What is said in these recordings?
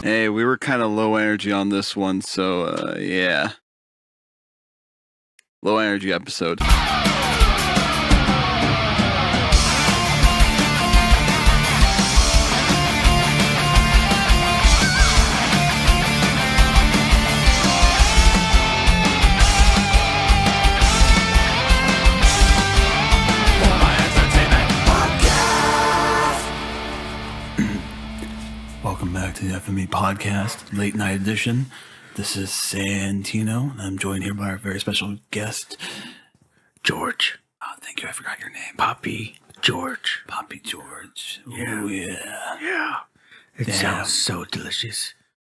Hey, we were kind of low energy on this one, so yeah. Low energy episode. Welcome back to the FME podcast, late night edition. This is Santino, and I'm joined here by our very special guest, George. Oh, thank you. I forgot your name. Poppy George. Poppy George. Yeah. Oh, yeah. Yeah. It Damn. sounds so delicious.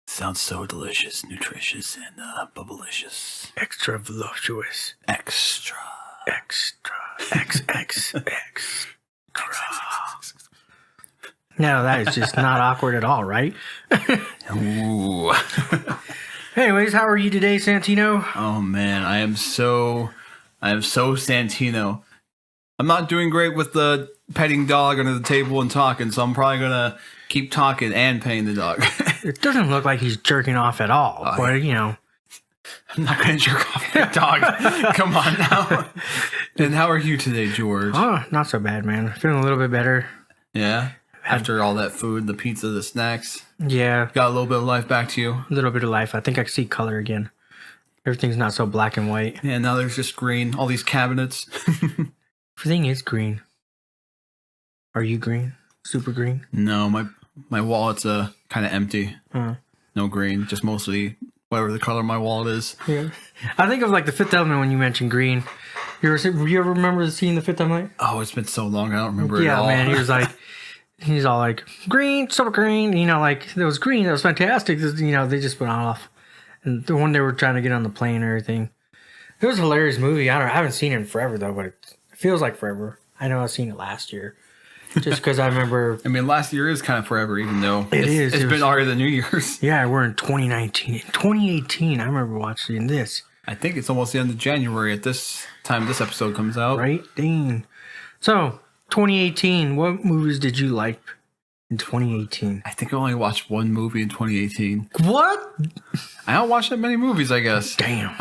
Sounds so delicious, nutritious, and bubblicious. Extra voluptuous. Extra. XXX. No, that is just not awkward at all, right? Ooh. Anyways, how are you today, Santino? Oh, man. I am so Santino. I'm not doing great with the petting dog under the table and talking, so I'm probably going to keep talking and petting the dog. It doesn't look like he's jerking off at all, but, you know. I'm not going to jerk off the dog. Come on now. And how are you today, George? Oh, not so bad, man. Feeling a little bit better. Yeah? After all that food, the pizza, the snacks. Yeah. Got a little bit of life back to you. A little bit of life. I think I see color again. Everything's not so black and white. Yeah, now there's just green. All these cabinets. Everything is green. Are you green? Super green? No, my wallet's kind of empty. No green, just mostly whatever the color of my wallet is. Yeah. I think of like the Fifth Element when you mentioned green. You ever remember seeing the Fifth Element? Oh, it's been so long, I don't remember it Yeah, all. man. He's all like, green, super green. You know, like, it was green. That was fantastic. You know, they just went off. And the one they were trying to get on the plane and everything. It was a hilarious movie. I haven't seen it in forever, though, but it feels like forever. I know I've seen it last year. Just because I remember. I mean, last year is kind of forever, even though It's been already the New Year's. Yeah, we're in 2019. In 2018, I remember watching this. I think it's almost the end of January at this time this episode comes out. Right? Dang. So, 2018, what movies did you like in 2018? I think I only watched one movie in 2018. What? I don't watch that many movies, I guess. Damn.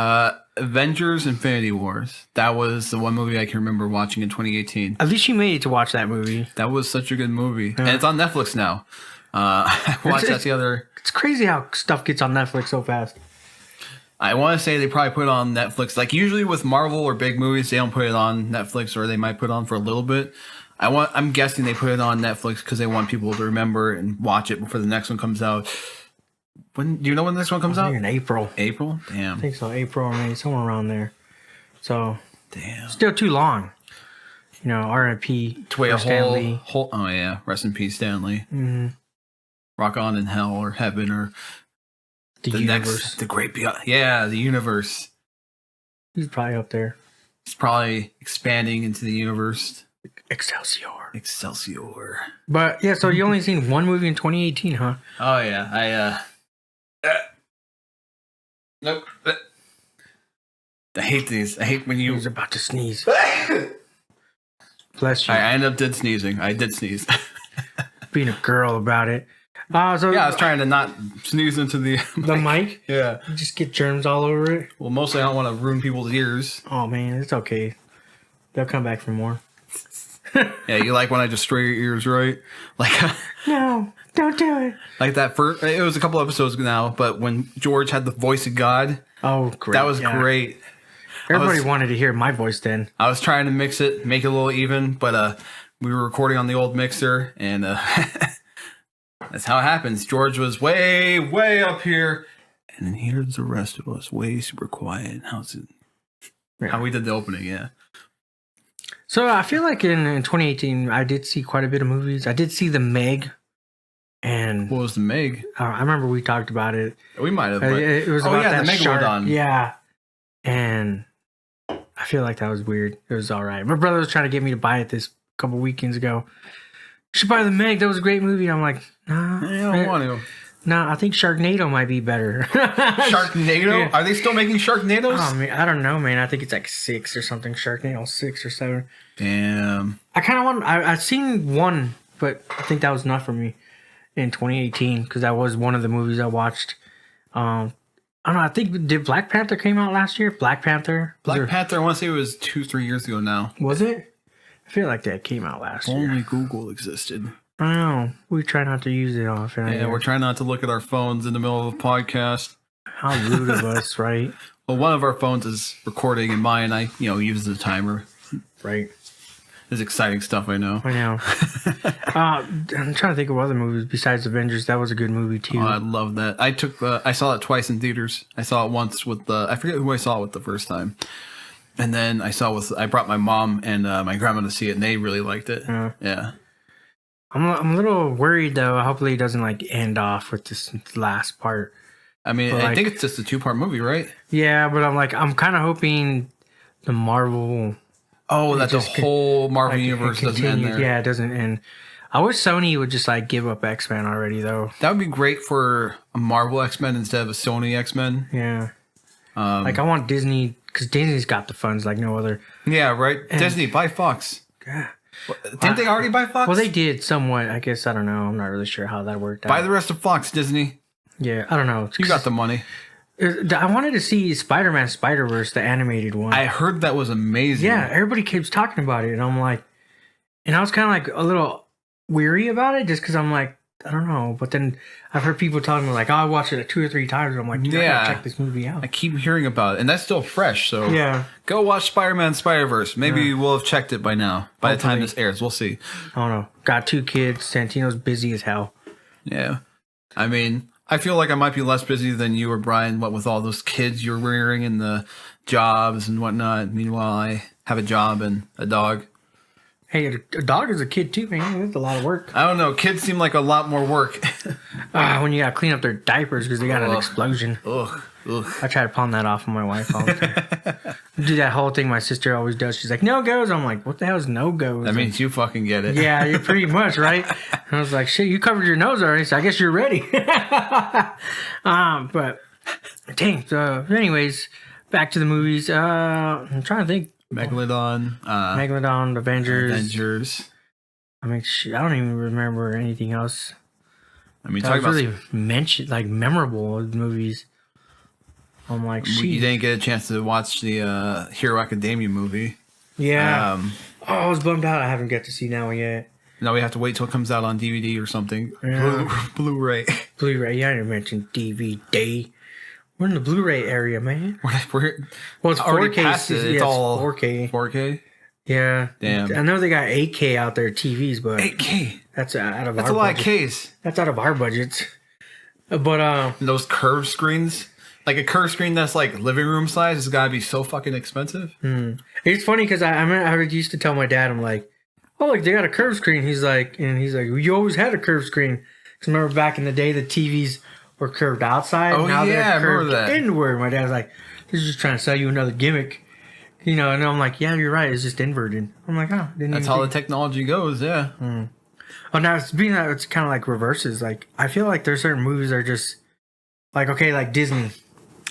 Avengers Infinity Wars. That was the one movie I can remember watching in 2018. At least you made it to watch that movie. That was such a good movie. And it's on Netflix now. I watched that the other... It's crazy how stuff gets on Netflix so fast. I want to say they probably put it on Netflix. Like usually with Marvel or big movies, they don't put it on Netflix, or they might put it on for a little bit. I'm guessing they put it on Netflix because they want people to remember and watch it before the next one comes out. When do you know when the next one comes out? In April. April? Damn. I think so. April or May, somewhere around there. So, damn. Still too long. You know, R.I.P. To wait a Stanley. whole. Oh yeah, rest in peace, Stanley. Mm-hmm. Rock on in hell or heaven or The universe. the great beyond. Yeah, the universe. He's probably up there. He's probably expanding into the universe. Excelsior. But yeah, so you only seen one movie in 2018, huh? Oh yeah, nope. I hate these. I hate when you... He's about to sneeze. Bless you. I ended up sneezing. I did sneeze. Being a girl about it. So yeah, I was trying to not sneeze into the mic. Yeah. You just get germs all over it. Well, mostly I don't want to ruin people's ears. Oh man, it's okay. They'll come back for more. Yeah, you like when I just spray your ears, right? Like no, don't do it. Like that first. It was a couple episodes now, but when George had the voice of God. Oh, great! That was great. Everybody wanted to hear my voice then. I was trying to mix it, make it a little even, but we were recording on the old mixer, and that's how it happens. George was way, way up here, and then here's the rest of us, way super quiet. How's it? Yeah. How we did the opening, yeah. So I feel like in 2018, I did see quite a bit of movies. I did see The Meg. And what was The Meg? I remember we talked about it. We might have. It was about that the Megalodon. Yeah. And I feel like that was weird. It was all right. My brother was trying to get me to buy it this couple weekends ago. You should buy The Meg. That was a great movie. I'm like, nah. I don't want to. No, I think Sharknado might be better. Sharknado? Yeah. Are they still making Sharknados? Oh, man, I don't know, man. I think it's like 6 or something. Sharknado 6 or 7. Damn. I kind of want... I've seen one, but I think that was enough for me. in 2018 because that was one of the movies I watched. I don't know. I think did Black Panther came out last year? Black Panther. Black Panther. I want to say it was 2-3 years ago now. Was it? I feel like that came out last year. Only Google existed. I don't know. We try not to use it often. Yeah, we're trying not to look at our phones in the middle of a podcast. How rude of us, right? Well, one of our phones is recording, and mine, I use the timer. Right. It's exciting stuff, I know. I know. I'm trying to think of other movies besides Avengers. That was a good movie too. Oh, I love that. I saw it twice in theaters. I saw it once with I forget who I saw it with the first time. And then I brought my mom and my grandma to see it, and they really liked it. Yeah. I'm a little worried though. Hopefully it doesn't like end off with this last part. I mean, But, I think it's just a 2-part movie, right? Yeah, but I'm kind of hoping the Marvel. Oh, that the whole Marvel Like, universe it doesn't end continues. there. Yeah, it doesn't end. I wish Sony would just like give up X-Men already though. That would be great for a Marvel X-Men instead of a Sony X-Men. Yeah. Like I want Disney because Disney's got the funds like no other. Yeah, right. Disney, buy Fox. Yeah. Didn't they already buy Fox? Well, they did somewhat. I guess I don't know. I'm not really sure how that worked out. Buy the rest of Fox, Disney. Yeah, I don't know. You got the money. I wanted to see Spider-Man Spider-Verse, the animated one. I heard that was amazing. Yeah, everybody keeps talking about it, and I'm like, and I was kind of like a little weary about it, just because I'm like, I don't know. But then I've heard people telling me like, oh, I watched it like 2 or 3 times, and I'm like, dude, I gotta check this movie out. I keep hearing about it, and that's still fresh. So Yeah, go watch Spider-Man Spider-Verse. Maybe we'll have checked it by now. By the time this airs, we'll see. I don't know. Got 2 kids. Santino's busy as hell. Yeah, I mean, I feel like I might be less busy than you or Brian. What with all those kids you're rearing and the jobs and whatnot. Meanwhile, I have a job and a dog. Hey, a dog is a kid too, man. It's a lot of work. I don't know. Kids seem like a lot more work. When you gotta clean up their diapers because they got an Ugh. explosion. Ugh. I try to pawn that off on my wife all the time. Do that whole thing my sister always does. She's like, no goes. I'm like, what the hell is no goes? That means you fucking get it. Yeah, you're pretty much, right? And I was like, shit, you covered your nose already, so I guess you're ready. But dang. So, anyways, back to the movies. I'm trying to think. Megalodon. Megalodon, Avengers. I mean, shit, I don't even remember anything else. I mean, That talking was about really mentioned, like memorable movies. I'm like, you shit. didn't get a chance to watch the Hero Academia movie. Yeah. I was bummed out. I haven't got to see that one yet. Now we have to wait till it comes out on DVD or something. Yeah. Blu-ray. Blu-ray. Yeah, I didn't mention DVD. We're in the Blu-ray area, man. We're Well, it's already 4K. past it. Yeah, It's all 4K. 4K. Yeah. Damn. I know they got 8K out there TVs, but 8K. that's out of That's our a lot budget. of Ks. That's out of our budgets. But And those curved screens, like a curved screen that's like living room size, has got to be so fucking expensive. it's funny because I used to tell my dad, I'm like, oh, like they got a curved screen. He's like, well, you always had a curved screen. Because remember back in the day, the TVs were curved outside. Oh, now yeah, I they're remember curved that. inward. My dad's like, he's just trying to sell you another gimmick. You know, and I'm like, yeah, you're right. It's just inverted. I'm like, oh, didn't That's even how the think. technology goes, yeah. Oh, now it's being that it's kind of like reverses. Like I feel like there's certain movies that are just like okay, like Disney.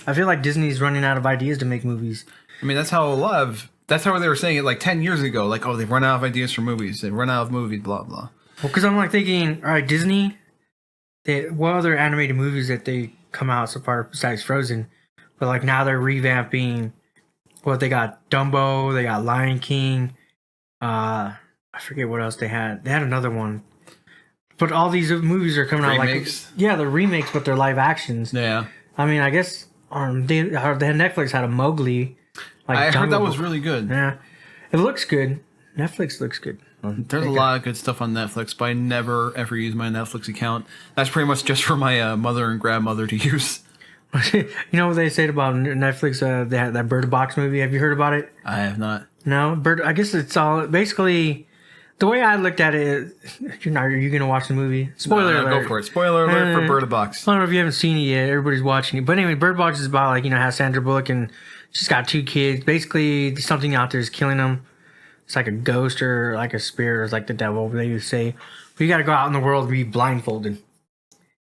I feel like Disney's running out of ideas to make movies. I mean, that's how they were saying it like 10 years ago. Like, oh, they've run out of ideas for movies. They've run out of movies, blah, blah. Well, because I'm like thinking, all right, Disney. What other animated movies that they come out so far besides Frozen? But like now they're revamping. Well, they got Dumbo. They got Lion King. I forget what else they had. They had another one. But all these movies are coming Remakes? out like they're remakes, but they're live actions. Yeah. I mean, I guess Netflix had a Mowgli. Like I heard Jungle that was Book. really good. Yeah, it looks good. Netflix looks good. There's a lot of good stuff on Netflix, but I never ever use my Netflix account. That's pretty much just for my mother and grandmother to use. You know what they said about Netflix? They had that Bird Box movie. Have you heard about it? I have not. No, I guess it's all basically. The way I looked at it, are you gonna watch the movie? Spoiler alert. Go for it. Spoiler alert for Bird Box. I don't know if you haven't seen it yet. Everybody's watching it, but anyway, Bird Box is about like has Sandra Bullock and she's got 2 kids. Basically, something out there is killing them. It's like a ghost or like a spirit or like the devil. They would say, but you got to go out in the world and be blindfolded,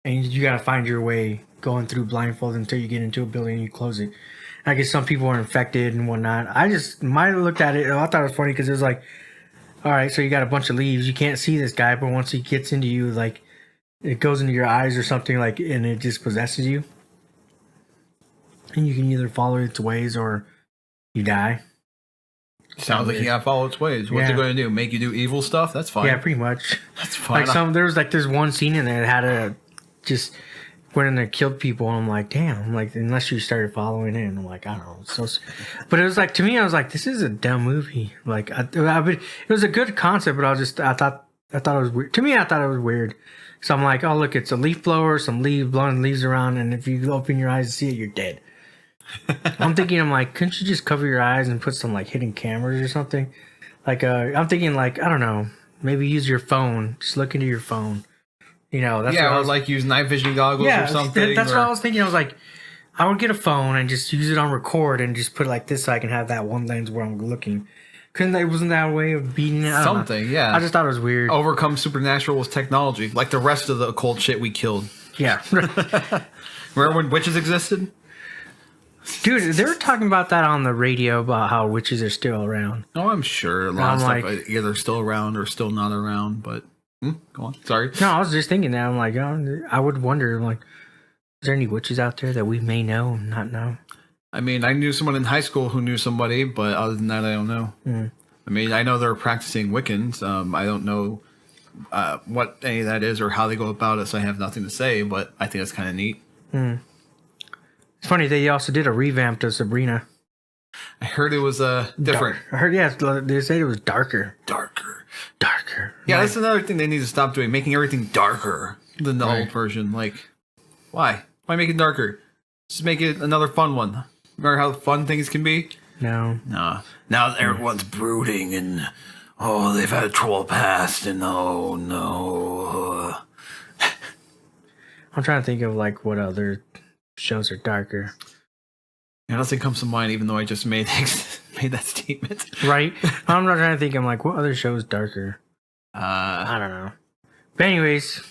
and you got to find your way going through blindfolded until you get into a building and you close it. I guess some people are infected and whatnot. I just might have looked at it. I thought it was funny because it was like, all right, so you got a bunch of leaves. You can't see this guy, but once he gets into you, like it goes into your eyes or something like, and it just possesses you. And you can either follow its ways or you die. Sounds like you gotta follow its ways. What's it going to do? Make you do evil stuff? That's fine. Yeah, pretty much. That's fine. Like there's one scene in there that had a just went in there, killed people, and I'm like, damn. I'm like, unless you started following it, and I'm like, I don't know. But it was like, to me, I was like, this is a dumb movie. Like, it was a good concept, but I thought it was weird. To me, I thought it was weird. So I'm like, oh look, it's a leaf blower, some leaves blowing leaves around, and if you open your eyes and see it, you're dead. I'm like, couldn't you just cover your eyes and put some like hidden cameras or something? Like, I'm thinking like, I don't know, maybe use your phone. Just look into your phone. You know, that's or like use night vision goggles or something. That's what I was thinking. I was like, I would get a phone and just use it on record and just put it like this so I can have that one lens where I'm looking. Wasn't that a way of beating it? Something, yeah. I just thought it was weird. Overcome supernatural with technology, like the rest of the occult shit we killed. Yeah. Remember when witches existed? Dude, they were talking about that on the radio about how witches are still around. Oh, I'm sure a lot of stuff either still around or still not around, but go on. Sorry. No, I was just thinking that. I'm like, I would wonder, like, is there any witches out there that we may know and not know? I mean, I knew someone in high school who knew somebody, but other than that, I don't know. I mean, I know they're practicing Wiccans. I don't know what any of that is or how they go about it, so I have nothing to say, but I think that's kind of neat. It's funny, they also did a revamp to Sabrina. I heard it was different. I heard, they said it was darker. Darker. Yeah, that's another thing they need to stop doing, making everything darker than the old version. Like, why? Why make it darker? Just make it another fun one. Remember how fun things can be? No. Now everyone's brooding and, they've had a trouble past and oh no. I'm trying to think of like what other shows are darker. Yeah, nothing comes to mind, even though I just made that statement. Right? I'm not trying to think. I'm like, what other show is darker? I don't know. But anyways,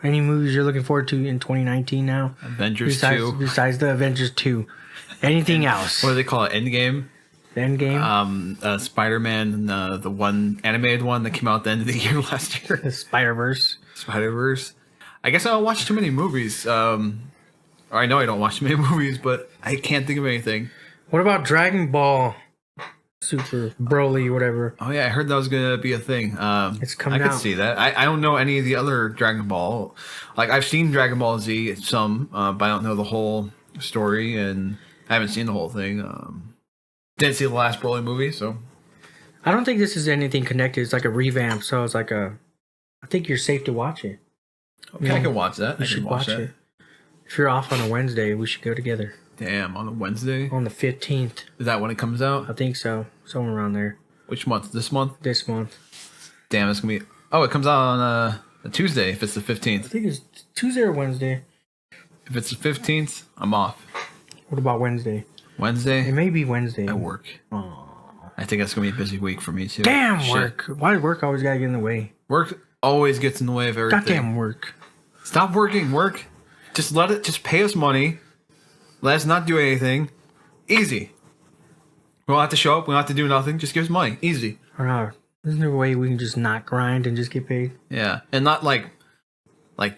any movies you're looking forward to in 2019 now? Avengers 2. Besides the Avengers 2. Anything else? What do they call it? Endgame? Endgame? Spider-Man, the one animated one that came out at the end of the year last year. The Spider-Verse. I guess I don't watch too many movies. Or I know I don't watch too many movies, but I can't think of anything. What about Dragon Ball Super Broly, whatever? Oh yeah, I heard that was gonna be a thing. It's coming out. I could see that. I don't know any of the other Dragon Ball. Like I've seen Dragon Ball Z some, but I don't know the whole story, and I haven't seen the whole thing. Didn't see the last Broly movie, so I don't think this is anything connected. It's like a revamp, so it's like I think you're safe to watch it. Okay, I can watch that. You should watch it. If you're off on a Wednesday, we should go together. Damn, on a Wednesday? On the 15th. Is that when it comes out? I think so. Somewhere around there. Which month? This month? This month. Damn, it's going to be... Oh, it comes out on a Tuesday if it's the 15th. I think it's Tuesday or Wednesday. If it's the 15th, I'm off. What about Wednesday? Wednesday? It may be Wednesday. At work. Aww. I think that's going to be a busy week for me, too. Damn, work. Why work always got to get in the way? Work always gets in the way of everything. Goddamn work. Stop working, work. Just pay us money. Let us not do anything. Easy. We don't have to show up. We don't have to do nothing. Just give us money. Easy. I don't know. Isn't there a way we can just not grind and just get paid? Yeah. And not like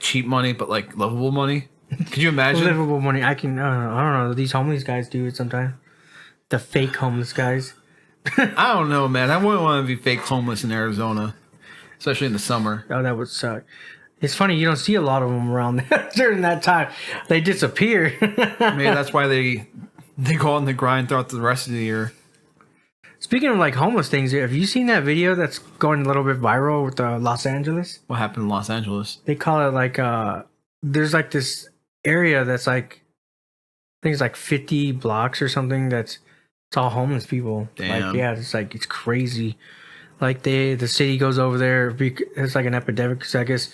cheap money, but like livable money. Could you imagine? Livable money. I don't know. These homeless guys do it sometimes. The fake homeless guys. I don't know, man. I wouldn't want to be fake homeless in Arizona. Especially in the summer. Oh, that would suck. It's funny, you don't see a lot of them around there during that time. They disappear. Maybe that's why they go on the grind throughout the rest of the year. Speaking of like homeless things, have you seen that video that's going a little bit viral with Los Angeles? What happened in Los Angeles? They call it like there's like this area that's like I think it's like 50 blocks or something it's all homeless people. Damn. Like it's crazy. Like the city goes over there. It's like an epidemic. 'Cause I guess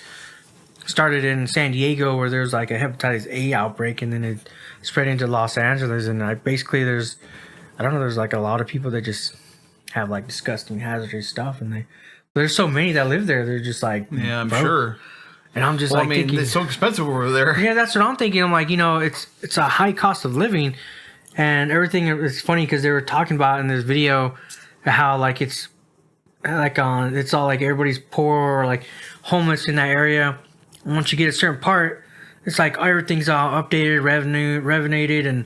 started in San Diego where there's like a hepatitis A outbreak, and then it spread into Los Angeles. And there's like a lot of people that just have like disgusting hazardous stuff, and there's so many that live there. They're just like, yeah, I'm broke. Sure. And I'm just thinking, it's so expensive over there. Yeah, that's what I'm thinking. I'm like, it's a high cost of living, and everything. It's funny because they were talking about in this video how like it's all like everybody's poor or like homeless in that area. And once you get a certain part, it's like everything's all updated, revenated,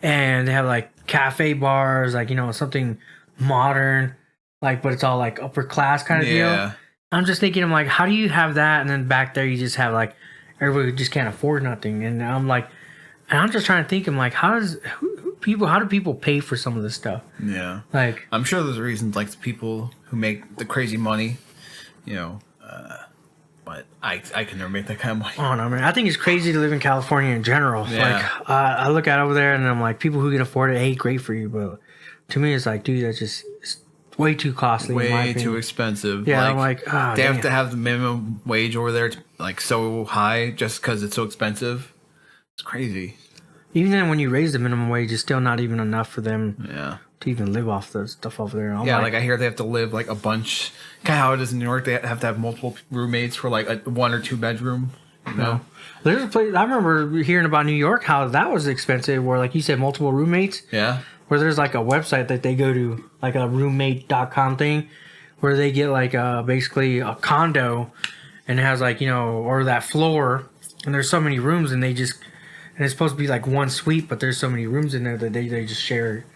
and they have like cafe bars, like, you know, something modern, like, but it's all like upper class kind of deal. I'm just thinking, I'm like, how do you have that? And then back there, you just have like everybody who just can't afford nothing. And I'm like, and I'm just trying to think, I'm like, how do people pay for some of this stuff? Yeah. Like, I'm sure there's reasons, like the people who make the crazy money, you know, but I can never make that kind of money. Oh no, man! I think it's crazy to live in California in general. Yeah. Like, I look at over there and I'm like, people who can afford it, hey, great for you. But to me, it's like, dude, that's just it's way too costly. Way too expensive. Yeah, I'm like, they have to have the minimum wage over there, like so high, just because it's so expensive. It's crazy. Even then, when you raise the minimum wage, it's still not even enough for them. Yeah. To even live off the stuff over there. Yeah, like I hear they have to live like a bunch. Kind of how it is in New York. They have to have multiple roommates for like a 1 or 2 bedroom. You know? There's a place I remember hearing about New York, how that was expensive. Where, like you said, multiple roommates. Yeah. Where there's like a website that they go to, like a roommate.com thing, where they get like basically a condo, and it has like, you know, or that floor, and there's so many rooms, and it's supposed to be like one suite, but there's so many rooms in there that they just share.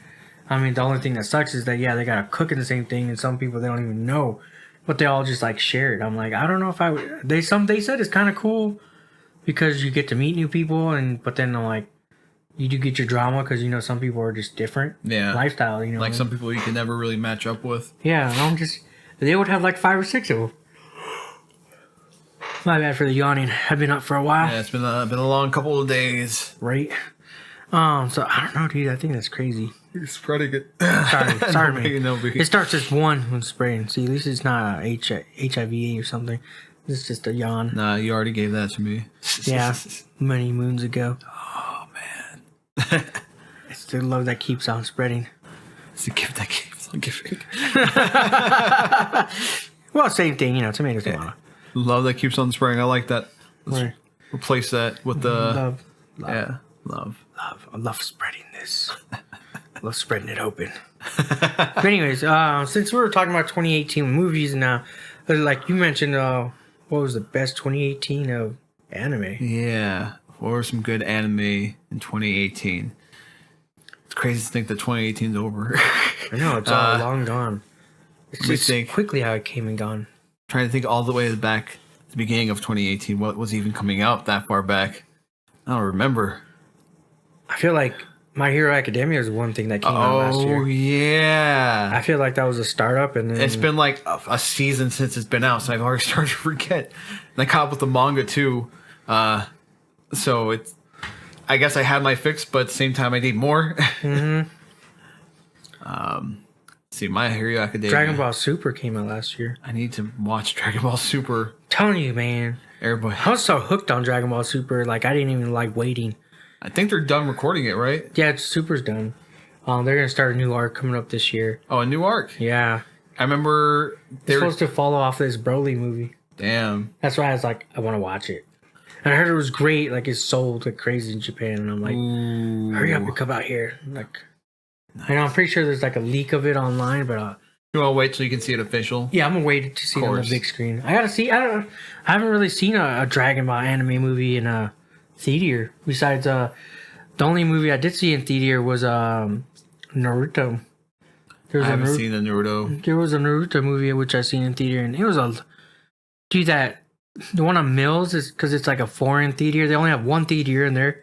I mean, the only thing that sucks is that, yeah, they gotta cook in the same thing, and some people, they don't even know, but they all just like share it. I'm like, I don't know if I would. They said it's kind of cool because you get to meet new people, but then I'm like, you do get your drama because, you know, some people are just different. Yeah. Lifestyle, you know. Like some people you can never really match up with. Yeah, they would have like 5 or 6 of them. My bad for the yawning. I've been up for a while. Yeah, it's been a long couple of days. Right. So I don't know, dude. I think that's crazy. You're spreading it. Sorry, man. No biggie. It starts as one when spraying. See, at least it's not HIV or something. It's just a yawn. Nah, you already gave that to me. Yeah, many moons ago. Oh man. It's the love that keeps on spreading. It's the gift that keeps on giving. Well, same thing, you know. Tomato, tomato. Love that keeps on spraying. I like that. Let's Right. replace that with the Love. yeah, love. I love spreading this. I love spreading it open. But anyways, since we were talking about 2018 movies now, like you mentioned, what was the best 2018 of anime? Yeah, what were some good anime in 2018? It's crazy to think that 2018 is over. I know, it's all long gone. It's me just think. quickly how it came and gone. Trying to think all the way back to the beginning of 2018. What was even coming out that far back? I don't remember. I feel like My Hero Academia is one thing that came out last year. Oh, yeah. I feel like that was a startup, and then It's been like a season since it's been out, so I've already started to forget. And I caught up with the manga too. So it's, I guess I had my fix, but at the same time I need more. Mm-hmm. See, My Hero Academia. Dragon Ball Super came out last year. I need to watch Dragon Ball Super. Telling you, man. Everybody. I was so hooked on Dragon Ball Super, like I didn't even like waiting. I think they're done recording it, right? Yeah, Super's done. They're gonna start a new arc coming up this year. Oh, a new arc. Yeah, I remember they're supposed to follow off this Broly movie. Damn. That's why I was like, I want to watch it. And I heard it was great. Like, it sold like crazy in Japan, and I'm like, Ooh. hurry up and come out here. Like, and I'm pretty sure there's like a leak of it online, but You want to wait till you can see it official? yeah, I'm gonna wait to see it on the big screen. I gotta see. I haven't really seen a Dragon Ball anime movie in a theater. Besides, the only movie I did see in theater was Naruto. I haven't seen the Naruto. There was a Naruto movie which I seen in theater, and it was the one on Mills is because it's like a foreign theater. They only have one theater in there.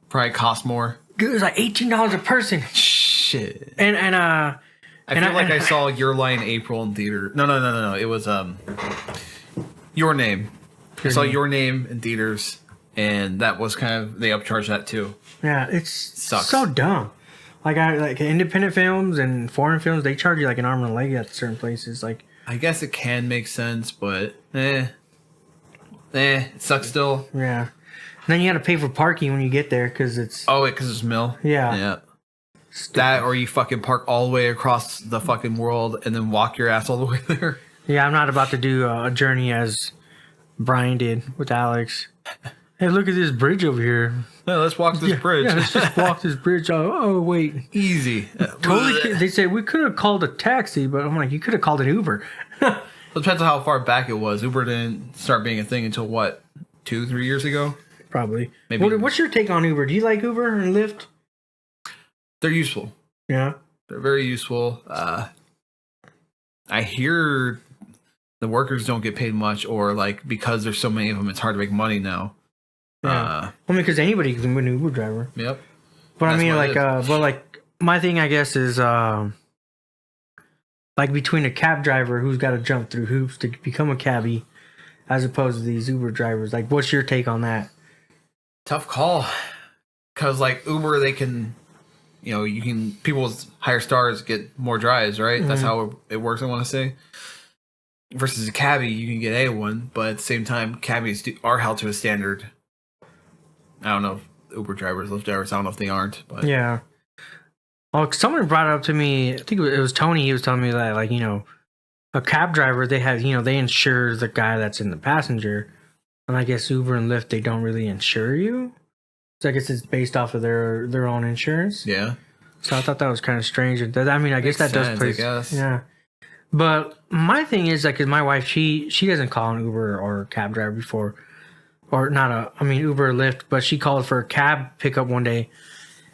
Probably cost more. It was like $18 a person. Shit. And I feel like I saw Your Lie in April in theater. No. It was Your Name. I saw Your Name in theaters, and that was kind of, they upcharged that too. Yeah, it's Sucks. so dumb. Like independent films and foreign films, they charge you like an arm and a leg at certain places. Like, I guess it can make sense, but it sucks still. yeah. And then you got to pay for parking when you get there because it's Because it's Mill. Yeah. That, or you fucking park all the way across the fucking world and then walk your ass all the way there. Yeah, I'm not about to do a journey as Brian did with Alex. Hey, look at this bridge over here. Yeah, let's walk this bridge. Yeah, let's just walk this bridge. Oh, wait. Easy. Totally. They said we could have called a taxi, but I'm like, you could have called an Uber. It depends on how far back it was. Uber didn't start being a thing until what, 2-3 years ago? Probably. Maybe. What's your take on Uber? Do you like Uber and Lyft? They're useful. Yeah. They're very useful. I hear the workers don't get paid much, or like because there's so many of them, it's hard to make money now. Yeah. I mean, because anybody can be an Uber driver. Yep. But That's I mean, what it like, but like, my thing, I guess, is like between a cab driver who's got to jump through hoops to become a cabbie, as opposed to these Uber drivers. Like, what's your take on that? Tough call. Because like Uber, they can, you can, people's higher stars get more drives, right? That's how it works, I want to say. Versus a cabbie, you can get A1, but at the same time, cabbies are held to a standard. I don't know if Uber drivers, Lyft drivers, I don't know if they aren't. But Yeah. Oh, someone brought it up to me. I think it was Tony. He was telling me that, like, a cab driver, they have, they insure the guy that's in the passenger. And I guess Uber and Lyft, they don't really insure you. So I guess it's based off of their own insurance. Yeah. So I thought that was kind of strange. I mean, I guess that does play. I guess. Yeah. But my thing is, like, 'cause my wife, she doesn't call an Uber or cab driver before, or not Uber or Lyft, but she called for a cab pickup one day,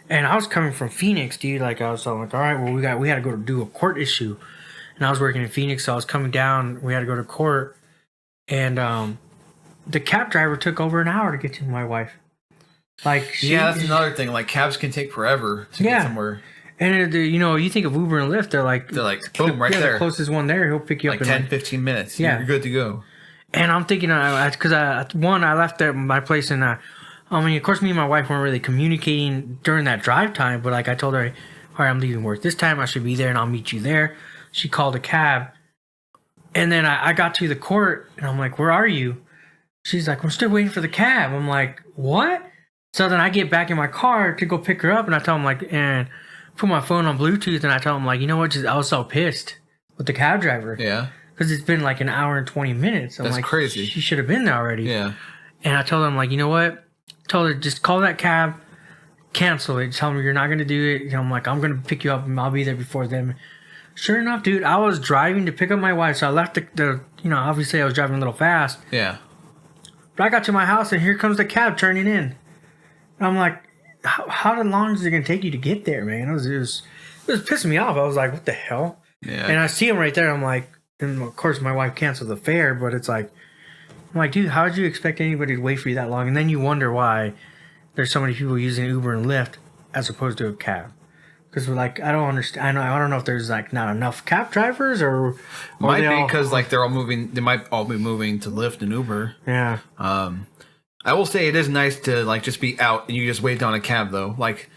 and I was coming from Phoenix, dude. Like, I was like, all right, well, we had to go to do a court issue, and I was working in Phoenix, so I was coming down. We had to go to court, and the cab driver took over an hour to get to my wife. Like, that's another thing. Like, cabs can take forever to get somewhere. And, you think of Uber and Lyft, they're like, boom, right there. The closest one there, he'll pick you up in 10, 15 minutes. Yeah. You're good to go. And I'm thinking, because I left my place, and of course, me and my wife weren't really communicating during that drive time, but like I told her, all right, I'm leaving work this time, I should be there, and I'll meet you there. She called a cab, and then I got to the court, and I'm like, where are you? She's like, we're still waiting for the cab. I'm like, what? So then I get back in my car to go pick her up, and I tell him, like, and put my phone on Bluetooth, and I tell him, like, you know what, I was so pissed with the cab driver. Yeah. Because it's been like an hour and 20 minutes. I'm That's like, crazy. She should have been there already. Yeah. And I told him, like, you know what? I told her, just call that cab, cancel it. Tell me you're not going to do it. I'm like, I'm going to pick you up and I'll be there before them. Sure enough, dude, I was driving to pick up my wife. So I left obviously I was driving a little fast. Yeah. But I got to my house and here comes the cab turning in. And I'm like, how long is it going to take you to get there, man? It was pissing me off. I was like, what the hell? Yeah. And I see him right there. I'm like, and of course my wife canceled the fare, but it's like, I'm like, dude, how did you expect anybody to wait for you that long? And then you wonder why there's so many people using Uber and Lyft as opposed to a cab. Because we're like, I don't understand. I don't know if there's like not enough cab drivers or might be because like they're all moving. They might all be moving to Lyft and Uber. Yeah. I will say it is nice to like just be out and you just wait down a cab though. Like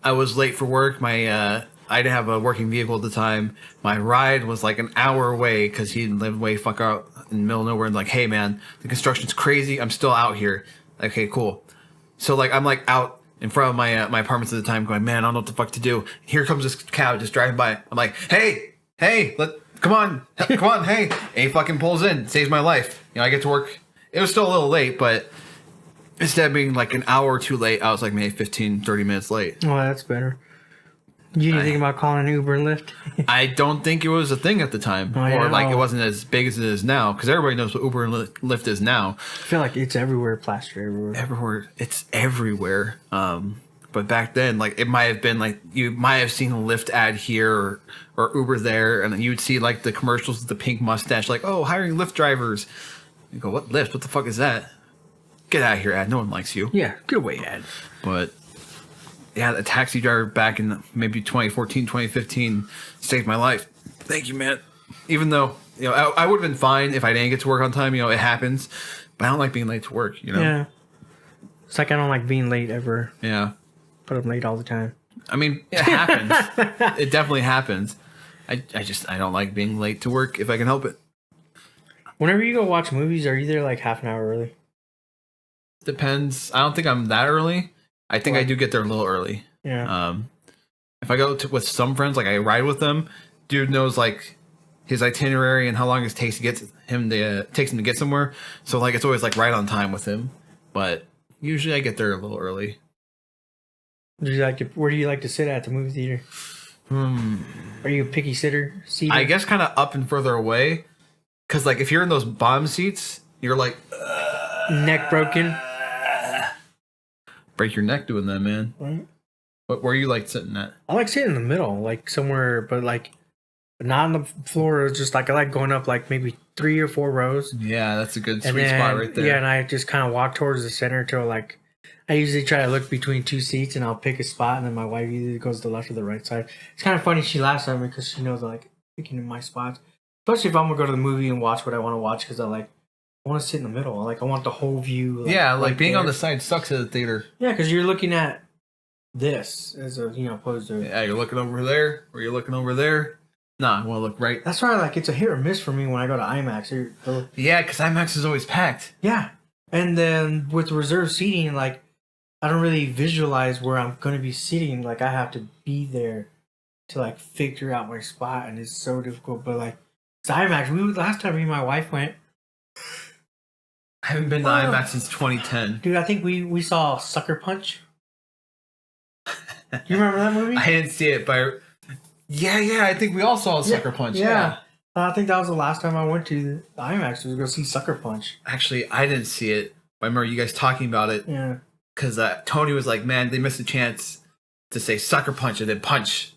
I was late for work. I didn't have a working vehicle at the time. My ride was like an hour away because he lived way fuck out in the middle of nowhere. And like, hey man, the construction's crazy. I'm still out here. Okay, cool. So like I'm like out in front of my my apartments at the time, going, man, I don't know what the fuck to do. Here comes this cab just driving by. I'm like, hey, come on, hey. And he fucking pulls in, saves my life. I get to work. It was still a little late, but instead of being like an hour or two late, I was like maybe 15, 30 minutes late. Well, that's better. You didn't think about calling Uber and Lyft? I don't think it was a thing at the time. Or like it wasn't as big as it is now. Because everybody knows what Uber and Lyft is now. I feel like it's everywhere, plastered everywhere. Everywhere. It's everywhere. But back then, like it might have been like you might have seen a Lyft ad here or Uber there. And then you would see like the commercials with the pink mustache. Like, oh, hiring Lyft drivers. You go, what Lyft? What the fuck is that? Get out of here, ad. No one likes you. Yeah, get away, ad. But yeah, a taxi driver back in maybe 2014, 2015 saved my life. Thank you, man. Even though, I would have been fine if I didn't get to work on time. It happens. But I don't like being late to work, Yeah. It's like I don't like being late ever. Yeah. But I'm late all the time. I mean, it happens. It definitely happens. I don't like being late to work if I can help it. Whenever you go watch movies, are you there like half an hour early? Depends. I don't think I'm that early. I think I do get there a little early. Yeah. If I go with some friends, like I ride with them, dude knows like his itinerary and how long it takes him to get somewhere. So like it's always like right on time with him. But usually I get there a little early. Where do you like to sit at the movie theater? Are you a picky sitter? I guess kind of up and further away. Because like if you're in those bottom seats, you're like neck broken. Break your neck doing that, man. Right. What where are you like sitting at? I like sitting in the middle, like somewhere, but like not on the floor. It's just like I like going up like maybe 3 or 4 rows. Yeah, that's a good And sweet spot right there. Yeah, and I just kind of walk towards the center till like I usually try to look between 2 seats and I'll pick a spot, and then my wife either goes to the left or the right side. It's kind of funny. She laughs at me because she knows like picking in my spots, especially if I'm gonna go to the movie and watch what I want to watch, because I want to sit in the middle. Like I want the whole view. Like, yeah, like right being there. on the side sucks at the theater. Yeah, because you're looking at this as a opposed to Yeah, you're looking over there or you're looking over there. Nah, I want to look right. That's why like it's a hit or miss for me when I go to IMAX. Yeah, because IMAX is always packed. Yeah, and then with reserved seating, like I don't really visualize where I'm going to be sitting. Like I have to be there to like figure out my spot, and it's so difficult. But like it's IMAX. Last time me and my wife went. I haven't been to IMAX since 2010. Dude, I think we saw Sucker Punch. You remember that movie? I didn't see it, but yeah, I think we all saw Sucker Punch. Yeah. I think that was the last time I went to the IMAX was to go see Sucker Punch. Actually, I didn't see it. I remember you guys talking about it. Yeah. Because Tony was like, man, they missed a chance to say Sucker Punch and then punch.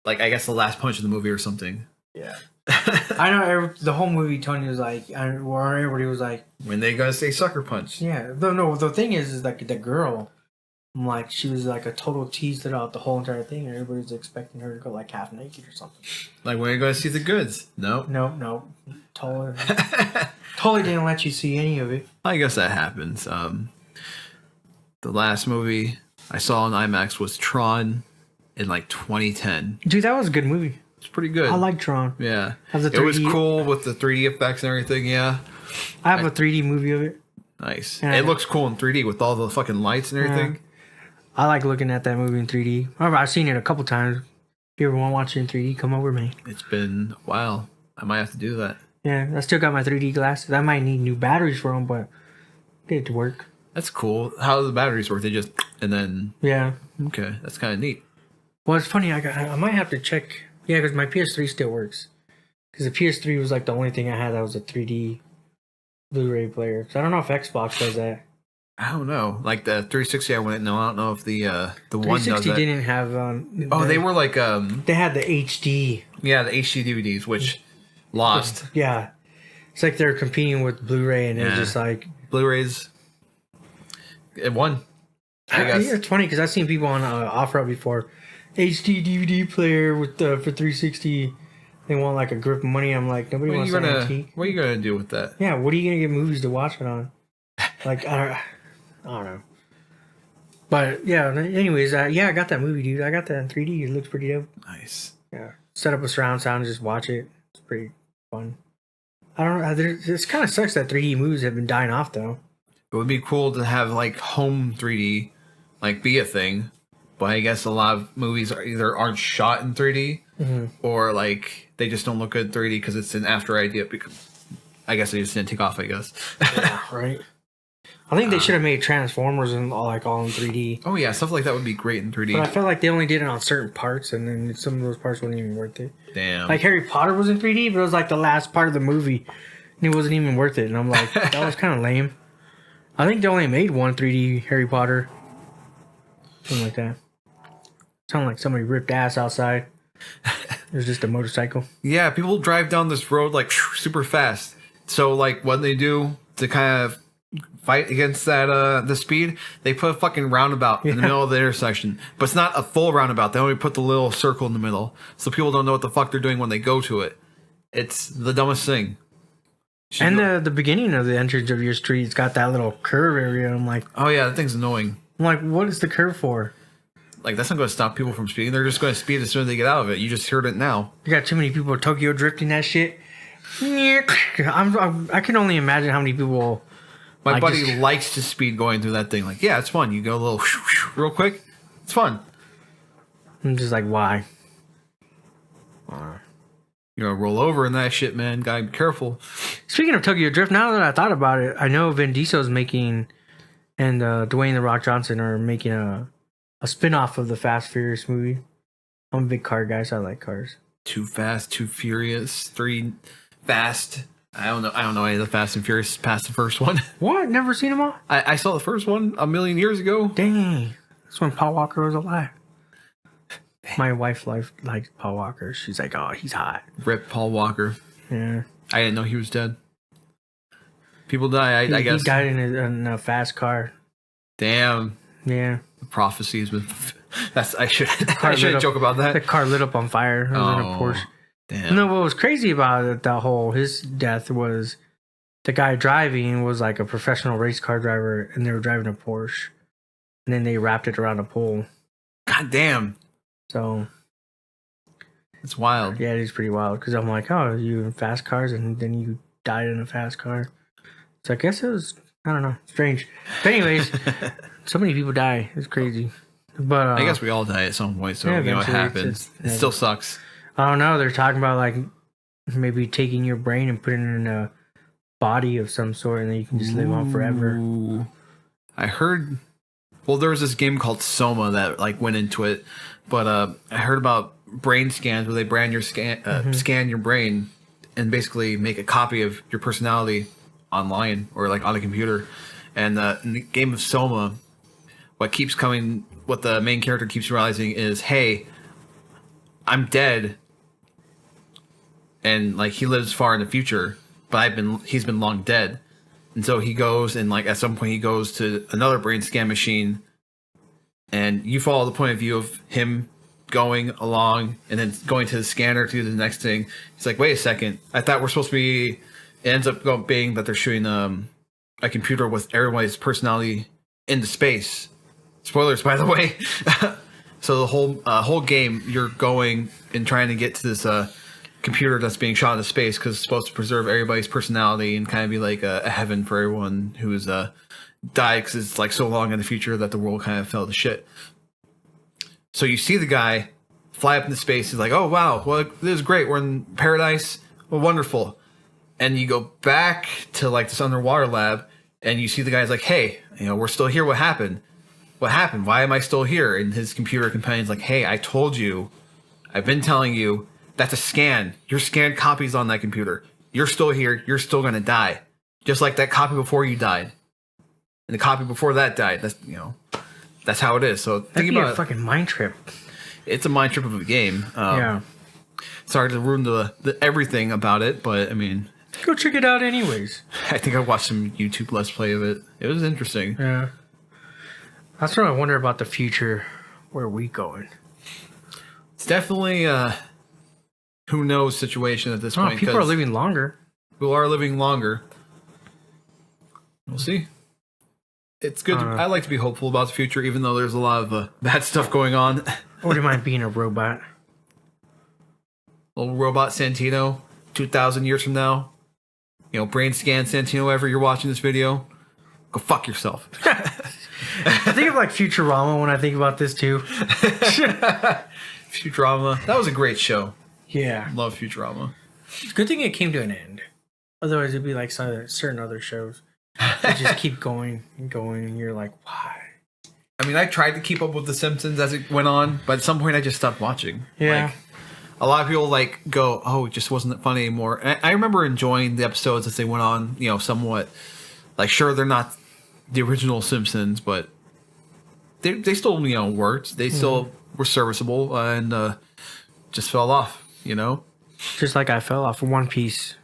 Like, I guess the last punch of the movie or something. Yeah. I know the whole movie, Tony was like, or everybody was like, when they gotta say Sucker Punch. Yeah. No, the thing is like the girl, like, she was like a total tease throughout the whole entire thing, and everybody's expecting her to go like half naked or something. Like, when you gonna see the goods? No. No. Totally didn't let you see any of it. I guess that happens. The last movie I saw on IMAX was Tron in like 2010. Dude, that was a good movie. It's pretty good. I like Tron. Yeah. It was cool with the 3D effects and everything, yeah. I have a 3D movie of it. Nice. It looks cool in 3D with all the fucking lights and everything. I like looking at that movie in 3D. I've seen it a couple times. If you ever want to watch it in 3D, come over, man. It's been a while. I might have to do that. Yeah, I still got my 3D glasses. I might need new batteries for them, but get it to work. That's cool. How do the batteries work? They just, and then... Yeah. Okay, that's kind of neat. Well, it's funny. I might have to check... Yeah, because my PS3 still works. Because the PS3 was like the only thing I had that was a 3D Blu-ray player. So I don't know if Xbox does that. I don't know. Like the 360 I went, no, I don't know if the one does 360 that. didn't have... they were like... They had the HD. Yeah, the HD DVDs, which lost. Yeah. It's like they're competing with Blu-ray, and it's just like... Blu-rays... It won. I guess. It's funny because I've seen people on OfferUp before. HD DVD player with for 360. They want like a grip of money. I'm like, nobody wants that antique. What are you gonna do with that? Yeah, what are you gonna get movies to watch it on? Like I don't know. But yeah, anyways, I got that movie, dude. I got that in 3D. It looks pretty dope. Nice. Yeah, set up a surround sound and just watch it. It's pretty fun. I don't know. This kind of sucks that 3D movies have been dying off though. It would be cool to have like home 3D, like be a thing, but I guess a lot of movies aren't shot in 3D, or like they just don't look good in 3D because it's an after idea. Because I guess they just didn't take off. I guess. Yeah, right. I think they should have made Transformers and all in 3D. Oh yeah, stuff like that would be great in 3D. But I felt like they only did it on certain parts, and then some of those parts weren't even worth it. Damn. Like Harry Potter was in 3D, but it was like the last part of the movie, and it wasn't even worth it. And I'm like, that was kind of lame. I think they only made one 3D Harry Potter. Something like that. Sounded like somebody ripped ass outside. It was just a motorcycle. Yeah, people drive down this road like super fast. So like what they do to kind of fight against that the speed, they put a fucking roundabout in the middle of the intersection. But it's not a full roundabout. They only put the little circle in the middle. So people don't know what the fuck they're doing when they go to it. It's the dumbest thing. And the beginning of the entrance of your street, it's got that little curve area. I'm like, oh yeah, that thing's annoying. I'm like, what is the curve for? Like, that's not going to stop people from speeding. They're just going to speed as soon as they get out of it. You just heard it now. You got too many people Tokyo drifting that shit. I can only imagine how many people. My buddy likes to speed going through that thing. Like, yeah, it's fun. You go a little real quick. It's fun. I'm just like, why? You're gonna roll over in that shit, man. Gotta be careful. Speaking of Tokyo Drift, now that I thought about it, I know Vin Diesel's making, and Dwayne The Rock Johnson are making a spin-off of the Fast Furious movie. I'm a big car guy, so I like cars. Too Fast, Too Furious, 3 Fast. I don't know any of the Fast and Furious past the first one. What? Never seen them all? I saw the first one a million years ago. Dang. That's when Paul Walker was alive. My wife liked Paul Walker. She's like, oh, he's hot. Rip Paul Walker. Yeah. I didn't know he was dead. People die, I guess. He died in a fast car. Damn. Yeah. The prophecies with... I shouldn't joke about that. The car lit up on fire. It was in a Porsche. Damn. No, what was crazy about it, his death was the guy driving was like a professional race car driver, and they were driving a Porsche, and then they wrapped it around a pole. God damn. So it's wild. Yeah, it is pretty wild because I'm like, oh, you in fast cars, and then you died in a fast car. So I guess it was, I don't know, strange. But anyways, so many people die. It's crazy. But I guess we all die at some point, so it happens. It still sucks. I don't know. They're talking about like maybe taking your brain and putting it in a body of some sort, and then you can just live on forever. I heard. Well, there was this game called Soma that like went into it, but I heard about brain scans where they brand your scan your brain and basically make a copy of your personality online or like on a computer. And in the game of Soma, what the main character keeps realizing is, hey, I'm dead. And like he lives far in the future, but he's been long dead. And so he goes and like at some point he goes to another brain scan machine, and you follow the point of view of him going along and then going to the scanner to do the next thing. He's like, wait a second, I thought we're supposed to be. It ends up being that they're shooting a computer with everybody's personality into space. Spoilers, by the way. So the whole game, you're going and trying to get to this computer that's being shot into space because it's supposed to preserve everybody's personality and kind of be like a heaven for everyone who's died because it's like so long in the future that the world kind of fell to shit. So you see the guy fly up into space. He's like, oh, wow, well, this is great. We're in paradise. Well, wonderful. And you go back to like this underwater lab and you see the guy's like, hey, we're still here. What happened? What happened? Why am I still here? And his computer companion's like, hey, I told you. I've been telling you. That's a scan. Your scanned copy's on that computer. You're still here. You're still going to die. Just like that copy before you died. And the copy before that died. That's how it is. So think about it. A fucking mind trip. It's a mind trip of a game. Yeah. Sorry to ruin the everything about it, but I mean... Go check it out anyways. I think I watched some YouTube Let's Play of it. It was interesting. Yeah. That's what I wonder about the future. Where are we going? It's definitely who knows situation at this point. People are living longer. People are living longer. We'll see. It's good. I like to be hopeful about the future, even though there's a lot of bad stuff going on. Or do you mind being a robot? Little robot Santino, 2,000 years from now. Brain scan Santino, ever you're watching this video, go fuck yourself. I think of like Futurama when I think about this too. Futurama. That was a great show. Yeah. Love Futurama. It's a good thing it came to an end. Otherwise it'd be like certain other shows. They just keep going and going and you're like, why? I mean, I tried to keep up with The Simpsons as it went on, but at some point I just stopped watching. Yeah. Like, a lot of people go, oh, it just wasn't funny anymore. And I remember enjoying the episodes as they went on, somewhat. Like, sure, they're not the original Simpsons, but they still, worked. They still were serviceable and just fell off, Just like I fell off of One Piece.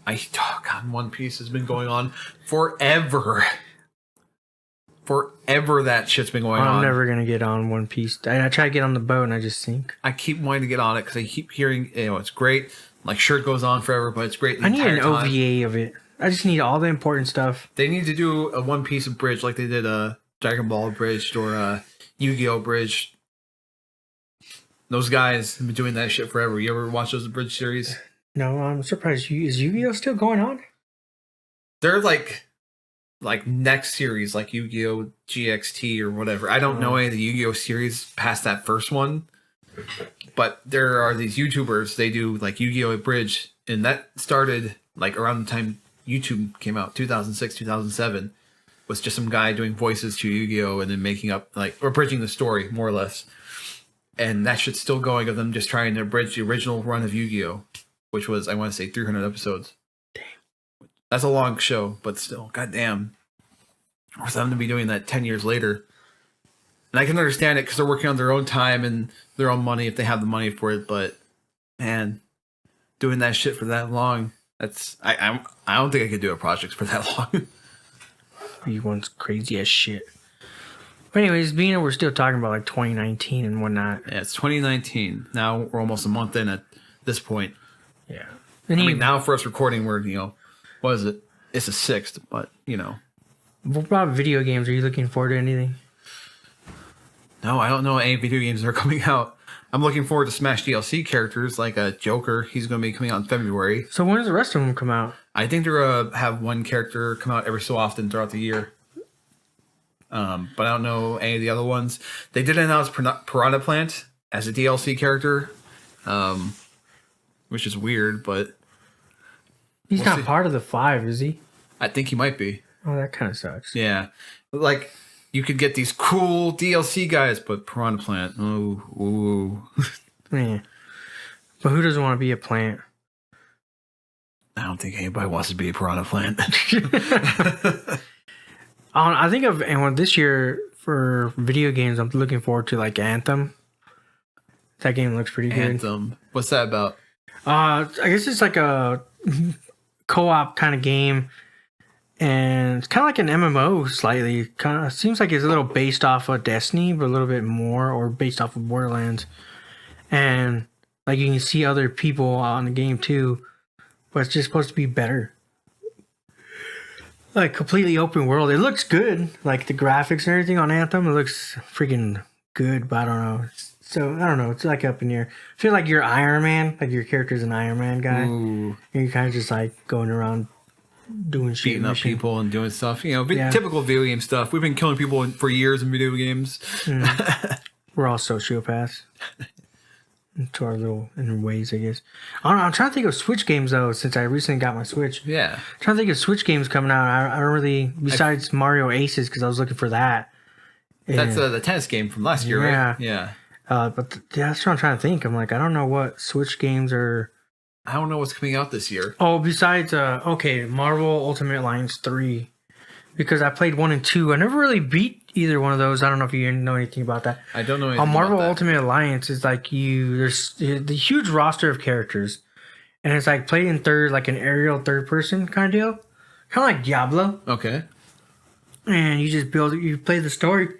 God, One Piece has been going on forever. Forever that shit's been going on. I'm never going to get on One Piece. I try to get on the boat and I just sink. I keep wanting to get on it because I keep hearing, it's great. Like, sure, it goes on forever, but it's great the I need entire an time. OVA of it. I just need all the important stuff. They need to do a One Piece abridged like they did a Dragon Ball abridged or a Yu-Gi-Oh abridged. Those guys have been doing that shit forever. You ever watch those abridged series? No, I'm surprised. Is Yu-Gi-Oh still going on? They're like next series, like Yu-Gi-Oh GXT or whatever. I don't know any of the Yu-Gi-Oh series past that first one. But there are these YouTubers, they do like Yu-Gi-Oh abridged, and that started like around the time YouTube came out, 2006, 2007, was just some guy doing voices to Yu-Gi-Oh and then making up or bridging the story more or less. And that shit's still going of them just trying to bridge the original run of Yu-Gi-Oh which was, I want to say, 300 episodes. Damn. That's a long show, but still, goddamn. For them to be doing that 10 years later. And I can understand it because they're working on their own time and their own money if they have the money for it. But, man, doing that shit for that long, that's... I don't think I could do a project for that long. You one's crazy as shit. But anyways, being that we're still talking about like 2019 and whatnot. Yeah, it's 2019. Now we're almost a month in at this point. Yeah. And I mean, now for us recording, we're, what is it? It's the 6th, but, What about video games? Are you looking forward to anything? No, I don't know any video games that are coming out. I'm looking forward to Smash DLC characters like Joker. He's going to be coming out in February. So when does the rest of them come out? I think they're going to have one character come out every so often throughout the year. But I don't know any of the other ones. They did announce Piranha Plant as a DLC character, which is weird, but... He's not part of the 5, is he? I think he might be. Oh, that kind of sucks. Yeah. Like, you could get these cool DLC guys, but Piranha Plant, ooh. Yeah. But who doesn't want to be a plant? I don't think anybody wants to be a Piranha Plant. I think this year for video games, I'm looking forward to like Anthem. That game looks pretty good. Anthem. What's that about? I guess it's like a co-op kind of game, and it's kind of like an MMO slightly. Kind of seems like it's a little based off of Destiny, but a little bit more, or based off of Borderlands. And like you can see other people on the game too, but it's just supposed to be better. Like completely open world. It looks good. Like the graphics and everything on Anthem, it looks freaking good, but I don't know. So I don't know. It's like up in here. I feel like you're Iron Man, like your character's an Iron Man guy. Ooh. And you're kind of just like going around doing shit, beating up people and doing stuff. Typical video game stuff. We've been killing people for years in video games. We're all sociopaths. To our little inner ways, I guess. I don't know. I'm trying to think of Switch games though, since I recently got my Switch. Yeah. I'm trying to think of Switch games coming out. I don't really, besides Mario Aces, because I was looking for that. That's the tennis game from last year, right? Yeah. But that's what I'm trying to think. I'm like, I don't know what Switch games are. I don't know what's coming out this year. Oh, besides, Marvel Ultimate Alliance 3. Because I played 1 and 2. I never really beat either one of those. I don't know if you know anything about that. I don't know anything about that. Marvel Ultimate Alliance is like there's the huge roster of characters. And it's like played in like an aerial third person kind of deal. Kind of like Diablo. Okay. And you just you play the story.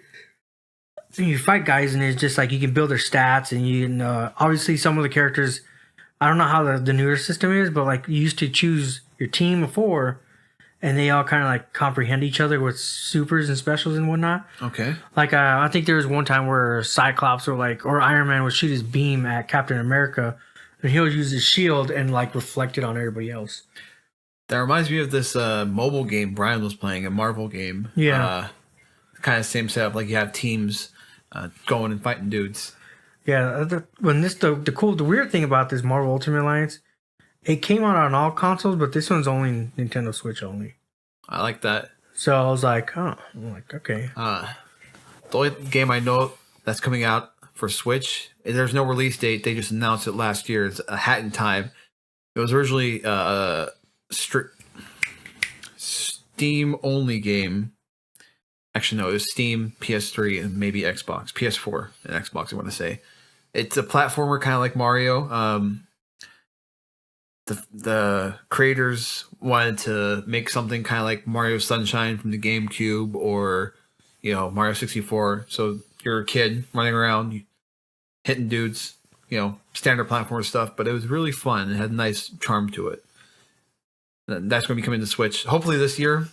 And you fight guys, and it's just like you can build their stats. And you can, obviously some of the characters, I don't know how the newer system is, but like you used to choose your team before. And they all kind of like comprehend each other with supers and specials and whatnot. Okay. Like I think there was one time where Cyclops or Iron Man would shoot his beam at Captain America, and he'll use his shield and like reflect it on everybody else. That reminds me of this mobile game Brian was playing, a Marvel game. Yeah. Kind of same setup, like you have teams going and fighting dudes. Yeah. The weird thing about this Marvel Ultimate Alliance. It came out on all consoles, but this one's only Nintendo Switch only. I like that. So I was like, okay. The only game I know that's coming out for Switch, there's no release date. They just announced it last year. It's a Hat in Time. It was originally a Steam-only game. Actually, no, it was Steam, PS3, and maybe Xbox. PS4 and Xbox, I want to say. It's a platformer kind of like Mario. The creators wanted to make something kind of like Mario Sunshine from the GameCube or, Mario 64. So you're a kid running around, hitting dudes, standard platform stuff. But it was really fun. It had a nice charm to it. That's going to be coming to Switch, hopefully this year.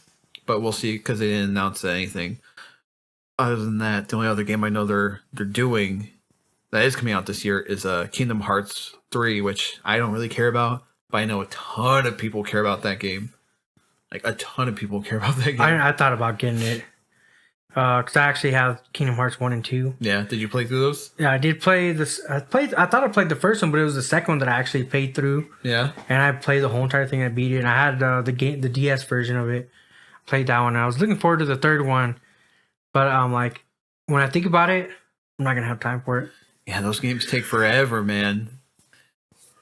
But we'll see because they didn't announce anything. Other than that, the only other game I know they're doing that is coming out this year is Kingdom Hearts 3, which I don't really care about. But I know a ton of people care about that game. Like, a ton of people care about that game. I thought about getting it. Because I actually have Kingdom Hearts 1 and 2. Yeah, did you play through those? Yeah, I did play this. I thought I played the first one, but it was the second one that I actually played through. Yeah. And I played the whole entire thing. I beat it. And I had the DS version of it. Played that one. I was looking forward to the third one. But like, when I think about it, I'm not going to have time for it. Yeah, those games take forever, man.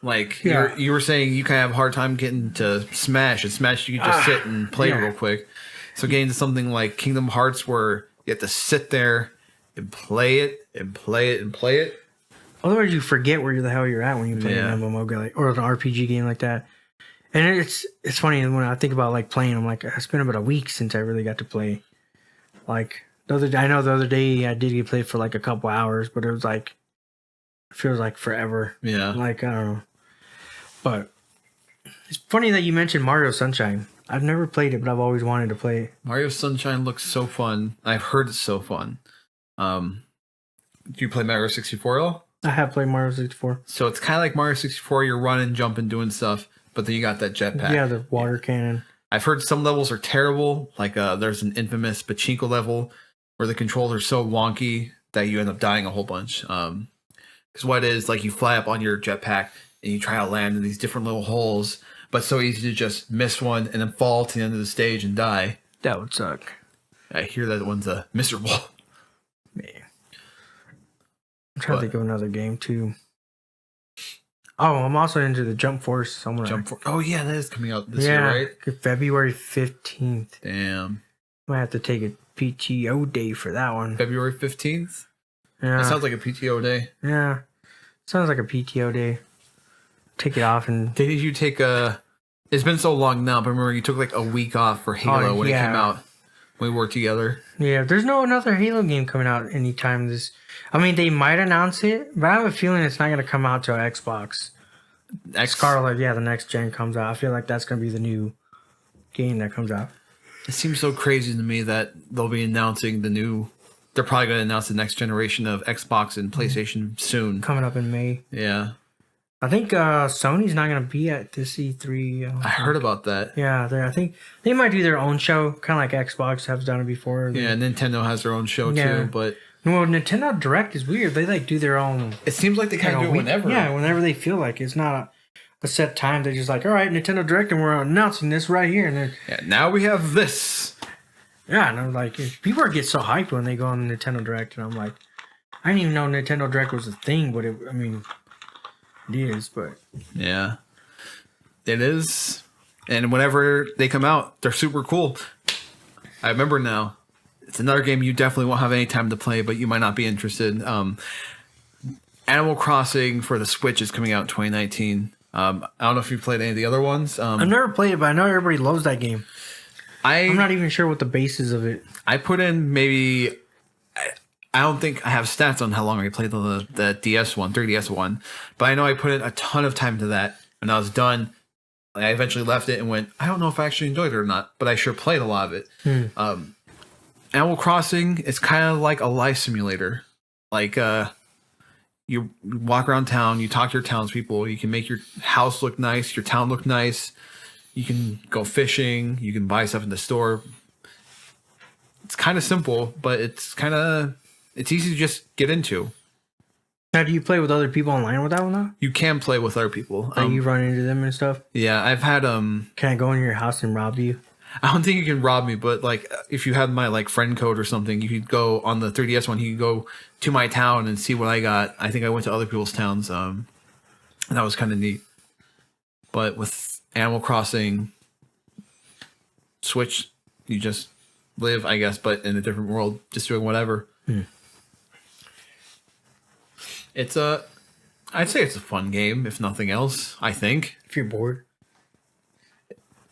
Like Yeah. you were saying, you kind of have a hard time getting to Smash. And Smash, you can just sit and play yeah. real quick. So getting to something like Kingdom Hearts, where you have to sit there and play it and play it and play it. Otherwise, you forget where the hell you're at when you play an MMO game or an RPG game like that. And it's funny when I think about like playing. I'm like, it's been about a week since I really got to play. Like I know the other day I did get played for like a couple hours, but it was like it feels like forever. Yeah. Like I don't know. But it's funny that you mentioned Mario Sunshine. I've never played it, but I've always wanted to play it. Mario Sunshine looks so fun. I've heard it's so fun. Do you play Mario 64 at all? I have played Mario 64. So it's kind of like Mario 64. You're running, jumping, doing stuff, but then you got that jetpack. Yeah, the water cannon. I've heard some levels are terrible. Like there's an infamous pachinko level where the controls are so wonky that you end up dying a whole bunch. Because what it is, like, you fly up on your jetpack and you try to land in these different little holes, but it's so easy to just miss one and then fall to the end of the stage and die. That would suck. I hear that one's miserable. Man. I'm trying to think of another game too. Oh, I'm also into the Jump Force. Oh yeah, that is coming out this year, right? February 15th. Damn. Might have to take a PTO day for that one. February 15th? Yeah. That sounds like a PTO day. Yeah. Sounds like a PTO day. Take it off and... Did you take a... It's been so long now, but remember you took like a week off for Halo when it came out. We worked together. Yeah, there's no another Halo game coming out anytime this... I mean, they might announce it, but I have a feeling it's not going to come out till Xbox. Scarlet, the next gen comes out. I feel like that's going to be the new game that comes out. It seems so crazy to me that they'll be announcing the new... They're probably going to announce the next generation of Xbox and PlayStation soon. Coming up in May. Yeah. I think Sony's not going to be at this E3. I heard about that. Yeah, I think they might do their own show, kind of like Xbox has done it before. Yeah, Nintendo has their own show too, but... Well, Nintendo Direct is weird. They like do their own... It seems like they kind of do it whenever. Yeah, whenever they feel like. It's not a set time. They're just like, all right, Nintendo Direct, and we're announcing this right here. And then, now we have this. Yeah, and I'm like, people get so hyped when they go on Nintendo Direct, and I'm like, I didn't even know Nintendo Direct was a thing, but it is, but... Yeah. It is. And whenever they come out, they're super cool. I remember now. It's another game you definitely won't have any time to play, but you might not be interested. Animal Crossing for the Switch is coming out in 2019. I don't know if you've played any of the other ones. I've never played it, but I know everybody loves that game. I'm not even sure what the basis of it. I put in maybe... I don't think I have stats on how long I played the DS one, 3DS one, but I know I put in a ton of time to that. When I was done, I eventually left it and went, I don't know if I actually enjoyed it or not, but I sure played a lot of it. Animal Crossing is kind of like a life simulator. Like, you walk around town, you talk to your townspeople, you can make your house look nice, your town look nice, you can go fishing, you can buy stuff in the store. It's kind of simple, but it's easy to just get into. Now, do you play with other people online with that one, though? You can play with other people. You run into them and stuff? Yeah, I've had... Can I go in your house and rob you? I don't think you can rob me, but like if you had my like friend code or something, you could go on the 3DS one. You could go to my town and see what I got. I think I went to other people's towns, and that was kind of neat. But with Animal Crossing Switch, you just live, I guess, but in a different world, just doing whatever. It's I'd say it's a fun game, if nothing else. I think if you're bored.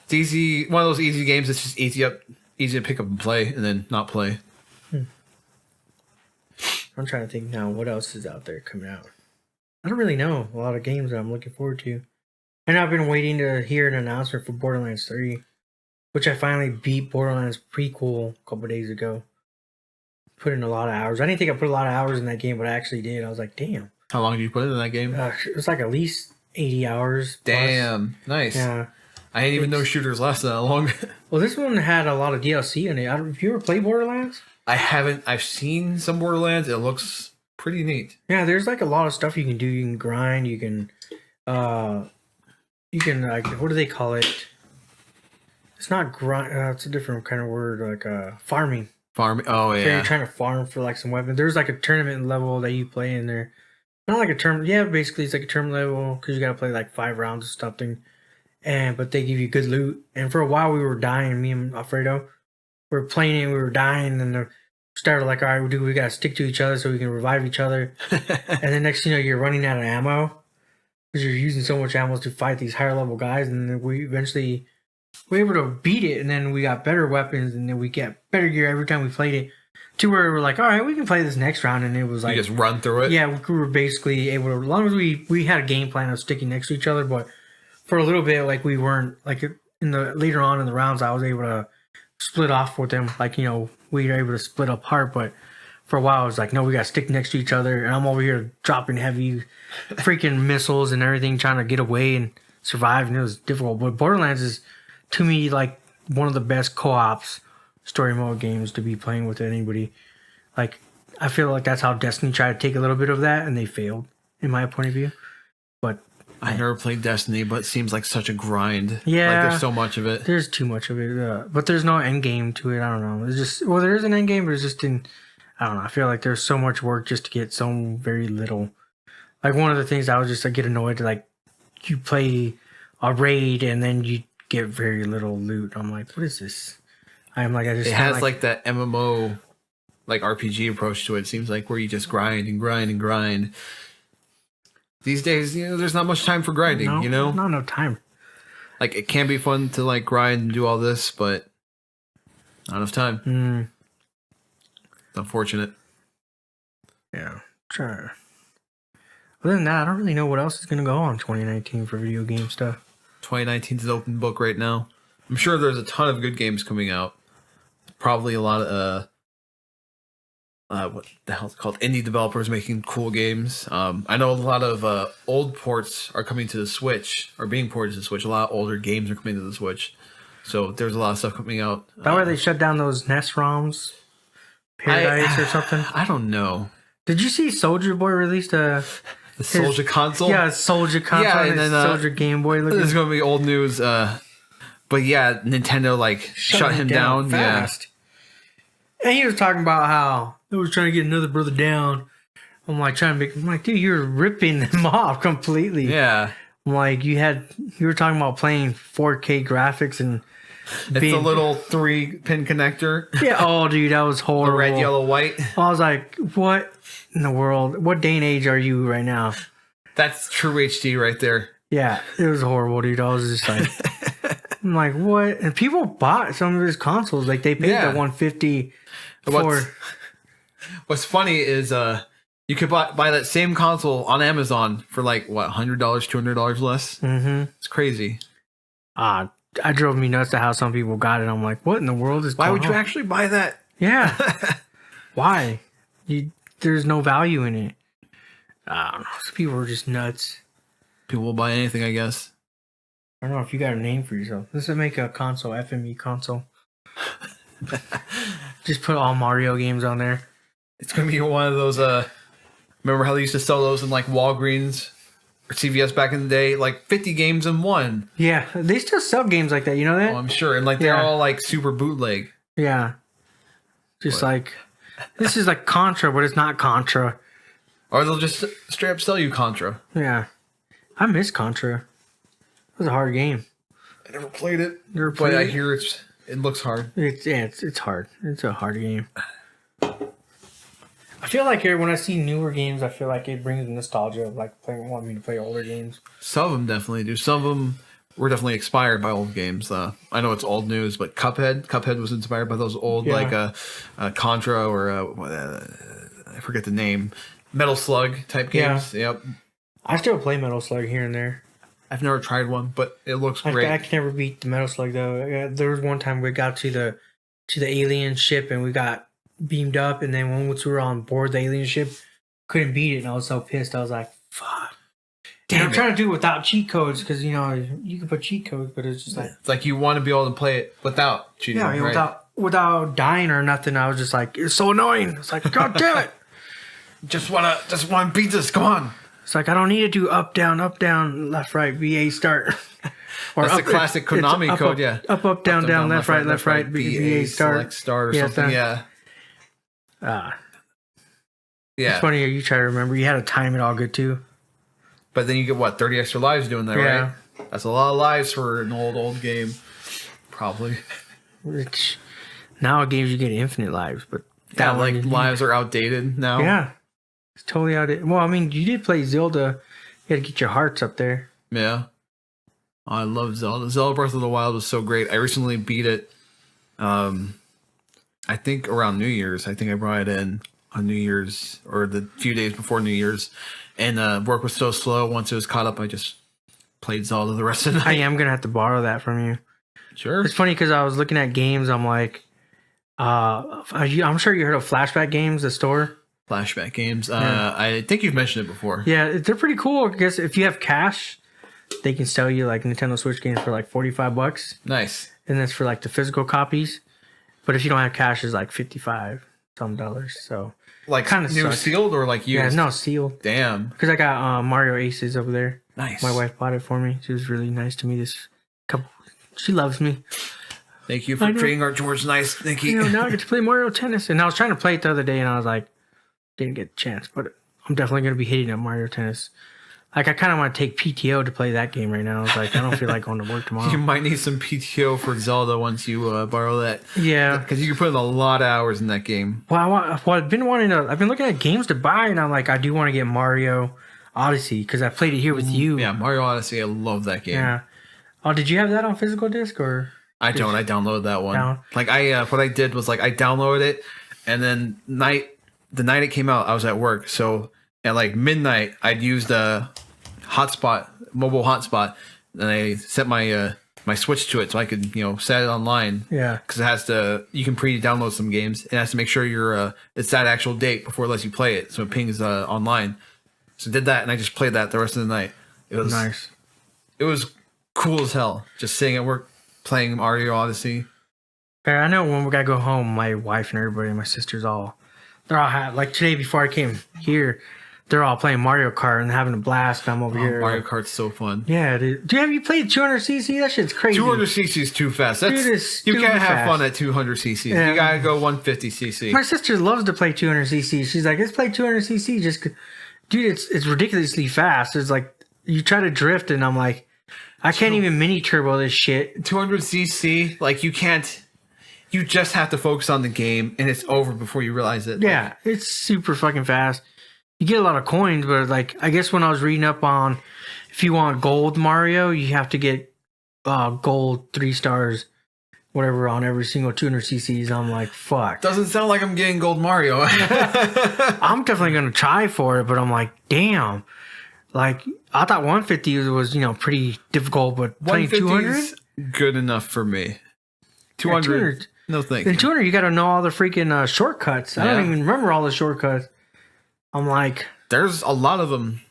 It's easy, one of those easy games that's just easy to pick up and play and then not play. I'm trying to think now what else is out there coming out. I don't really know a lot of games that I'm looking forward to. And I've been waiting to hear an announcement for Borderlands 3, which I finally beat Borderlands prequel a couple days ago. Put in a lot of hours. I didn't think I put a lot of hours in that game, but I actually did. I was like, damn. How long did you put in that game? It was like at least 80 hours. Damn. Plus. Nice. Yeah. I didn't even know shooters lasted that long. Well, this one had a lot of DLC in it. Have you ever played Borderlands? I haven't. I've seen some Borderlands. It looks pretty neat. Yeah, there's like a lot of stuff you can do. You can grind. You can like, what do they call it? It's not grind. It's a different kind of word, like farming. Farming. Oh yeah. So you're trying to farm for like some weapons. There's like a tournament level that you play in there Not like a term. Yeah, basically it's like a term level because you got to play like 5 rounds of something, but they give you good loot. And for a while we were dying. Me and Alfredo we were playing it. We were dying, and started like, all right, we got to stick to each other so we can revive each other. And then next thing you know, you're running out of ammo because you're using so much ammo to fight these higher level guys. And then we eventually were able to beat it, and then we got better weapons, and then we get better gear every time we played it. To where we're like, all right, we can play this next round, and it was like you just run through it. Yeah, we were basically able to, as long as we had a game plan of sticking next to each other, but for a little bit, like we weren't like later on in the rounds, I was able to split off with them, like we were able to split apart, but for a while, I was like, no, we got to stick next to each other, and I'm over here dropping heavy freaking missiles and everything, trying to get away and survive, and it was difficult. But Borderlands is, to me, like one of the best co-ops story mode games to be playing with anybody. Like, I feel like that's how Destiny tried to take a little bit of that, and they failed, in my point of view. But I never played Destiny, but it seems like such a grind. Yeah, like there's so much of it. There's too much of it, but there's no end game to it. I don't know. It's just there is an end game, but it's just I don't know. I feel like there's so much work just to get so very little. Like one of the things I was just get annoyed, like you play a raid and then you get very little loot. I'm like, what is this? It has like that MMO, like RPG approach to it. It seems like where you just grind and grind and grind. These days, there's not much time for grinding. Not enough time. Like it can be fun to like grind and do all this, but not enough time. It's unfortunate. Yeah, sure. Other than that, I don't really know what else is gonna go on 2019 for video game stuff. 2019 is an open book right now. I'm sure there's a ton of good games coming out. Probably a lot of what the hell is it called? Indie developers making cool games. I know a lot of old ports are coming to the Switch, or being ported to the Switch. A lot of older games are coming to the Switch. So there's a lot of stuff coming out. That way they shut down those NES ROMs? Paradise or something? I don't know. Did you see Soldier Boy released the Soldier console? Yeah, Soldier console. Yeah, and then Soldier Game Boy. This is going to be old news. But yeah, Nintendo shut him down fast. Yeah. And he was talking about how they was trying to get another brother down. I'm like dude, you're ripping them off completely. Yeah. I'm like, you were talking about playing 4K graphics and it's a little 3-pin connector. Yeah. Oh, dude, that was horrible. The red, yellow, white. I was like, what in the world? What day and age are you right now? That's true HD right there. Yeah, it was horrible, dude. I was just like, I'm like, what? And people bought some of his consoles. Like they paid the $150 for. What's funny is you could buy that same console on Amazon for like what, $100, $200 less. Mm-hmm. It's crazy. I drove me nuts to how some people got it. I'm like, what in the world is? Why would you actually buy that? Yeah. Why? There's no value in it. I don't know. Some people are just nuts. People will buy anything, I guess. I don't know if you got a name for yourself. Let's make a console, FME console. Just put all Mario games on there. It's gonna be one of those. Remember how they used to sell those in like Walgreens or CVS back in the day, like 50 games in one. Yeah, they still sell games like that. You know that? Oh, I'm sure, and like they're all like super bootleg. Yeah, just like this is like Contra, but it's not Contra. Or they'll just straight up sell you Contra. Yeah, I miss Contra. It was a hard game. I never played it, but I hear it looks hard. It's hard. It's a hard game. I feel like when I see newer games, I feel like it brings nostalgia of like wanting me to play older games. Some of them definitely do. Some of them were definitely inspired by old games. I know it's old news, but Cuphead was inspired by those old Contra or I forget the name, Metal Slug type games. Yeah. Yep. I still play Metal Slug here and there. I've never tried one, but it looks great. I can never beat the Metal Slug though. There was one time we got to the alien ship and we got beamed up, and then once we were on board the alien ship, couldn't beat it, and I was so pissed. I was like, "Fuck!" Damn, I'm trying to do it without cheat codes because you can put cheat codes, but it's just like it's like you want to be able to play it without cheating. Yeah, right? without dying or nothing. I was just like, it's so annoying. It's like, God damn it! just wanna beat this. Come on. It's like I don't need to do up, down, left, right, VA start. Or that's the classic Konami code. Yeah, up, down, left, right, VA start. Select start or something. Yeah. Yeah. It's funny you try to remember. You had to time it all good too. But then you get, what, 30 extra lives doing that, right? That's a lot of lives for an old game. Probably. Which, now games you get infinite lives, but that lives are outdated now. Yeah. It's totally outdated. Well, I mean, you did play Zelda. You had to get your hearts up there. Yeah. Oh, I love Zelda. Zelda Breath of the Wild was so great. I recently beat it. I think around New Year's. I think I brought it in on New Year's or the few days before New Year's. And work was so slow. Once it was caught up, I just played Zelda the rest of the night. I am going to have to borrow that from you. Sure. It's funny because I was looking at games. I'm like, I'm sure you heard of Flashback Games, the store. Flashback Games. I think you've mentioned it before. Yeah, they're pretty cool. I guess if you have cash, they can sell you like Nintendo Switch games for like $45. Nice. And that's for like the physical copies. But if you don't have cash, it's like $55 some dollars. So like kind of new sealed or like used? Yeah, no, sealed. Damn. Because I got Mario Aces over there. Nice. My wife bought it for me. She was really nice to me this couple. She loves me. Thank you for treating our George nice. Thank you. Now I get to play Mario Tennis. And I was trying to play it the other day and I was like, didn't get a chance. But I'm definitely going to be hitting up Mario Tennis. Like, I kind of want to take PTO to play that game right now. I was like, I don't feel like going to work tomorrow. You might need some PTO for Zelda once you borrow that. Yeah. Because you can put in a lot of hours in that game. Well, I've been looking at games to buy, and I'm like, I do want to get Mario Odyssey, because I played it here with you. Yeah, Mario Odyssey, I love that game. Yeah. Oh, did you have that on physical disc, or? I don't. I downloaded that one. Down. Like, what I did was, like, I downloaded it, and then the night it came out, I was at work. So, at, like, midnight, I'd used a mobile hotspot, and I set my my Switch to it so I could, set it online. Yeah. Because it has to, you can pre-download some games. It has to make sure it's that actual date before it lets you play it. So it pings online. So I did that, and I just played that the rest of the night. It was nice. It was cool as hell. Just sitting at work, playing Mario Odyssey. I know when we gotta go home, my wife and everybody, my sisters they're all like today before I came here, they're all playing Mario Kart and having a blast. I'm over here. Mario Kart's so fun. Yeah, dude. Have you played 200cc? That shit's crazy. 200cc is too fast. You can't have fun at 200cc. Yeah. You gotta go 150cc. My sister loves to play 200cc. She's like, let's play 200cc. Dude, it's ridiculously fast. It's like you try to drift, and I'm like, I can't even mini turbo this shit. 200cc, like you can't. You just have to focus on the game, and it's over before you realize it. Yeah, it's super fucking fast. You get a lot of coins, but like I guess when I was reading up on if you want gold Mario, you have to get gold 3 stars, whatever, on every single 200cc's. I'm like, fuck. Doesn't sound like I'm getting gold Mario. I'm definitely gonna try for it, but I'm like, damn. Like I thought 150 was pretty difficult, but playing 200 good enough for me. 200, no thank you. In 200, you got to know all the freaking shortcuts. I don't even remember all the shortcuts. I'm like, there's a lot of them.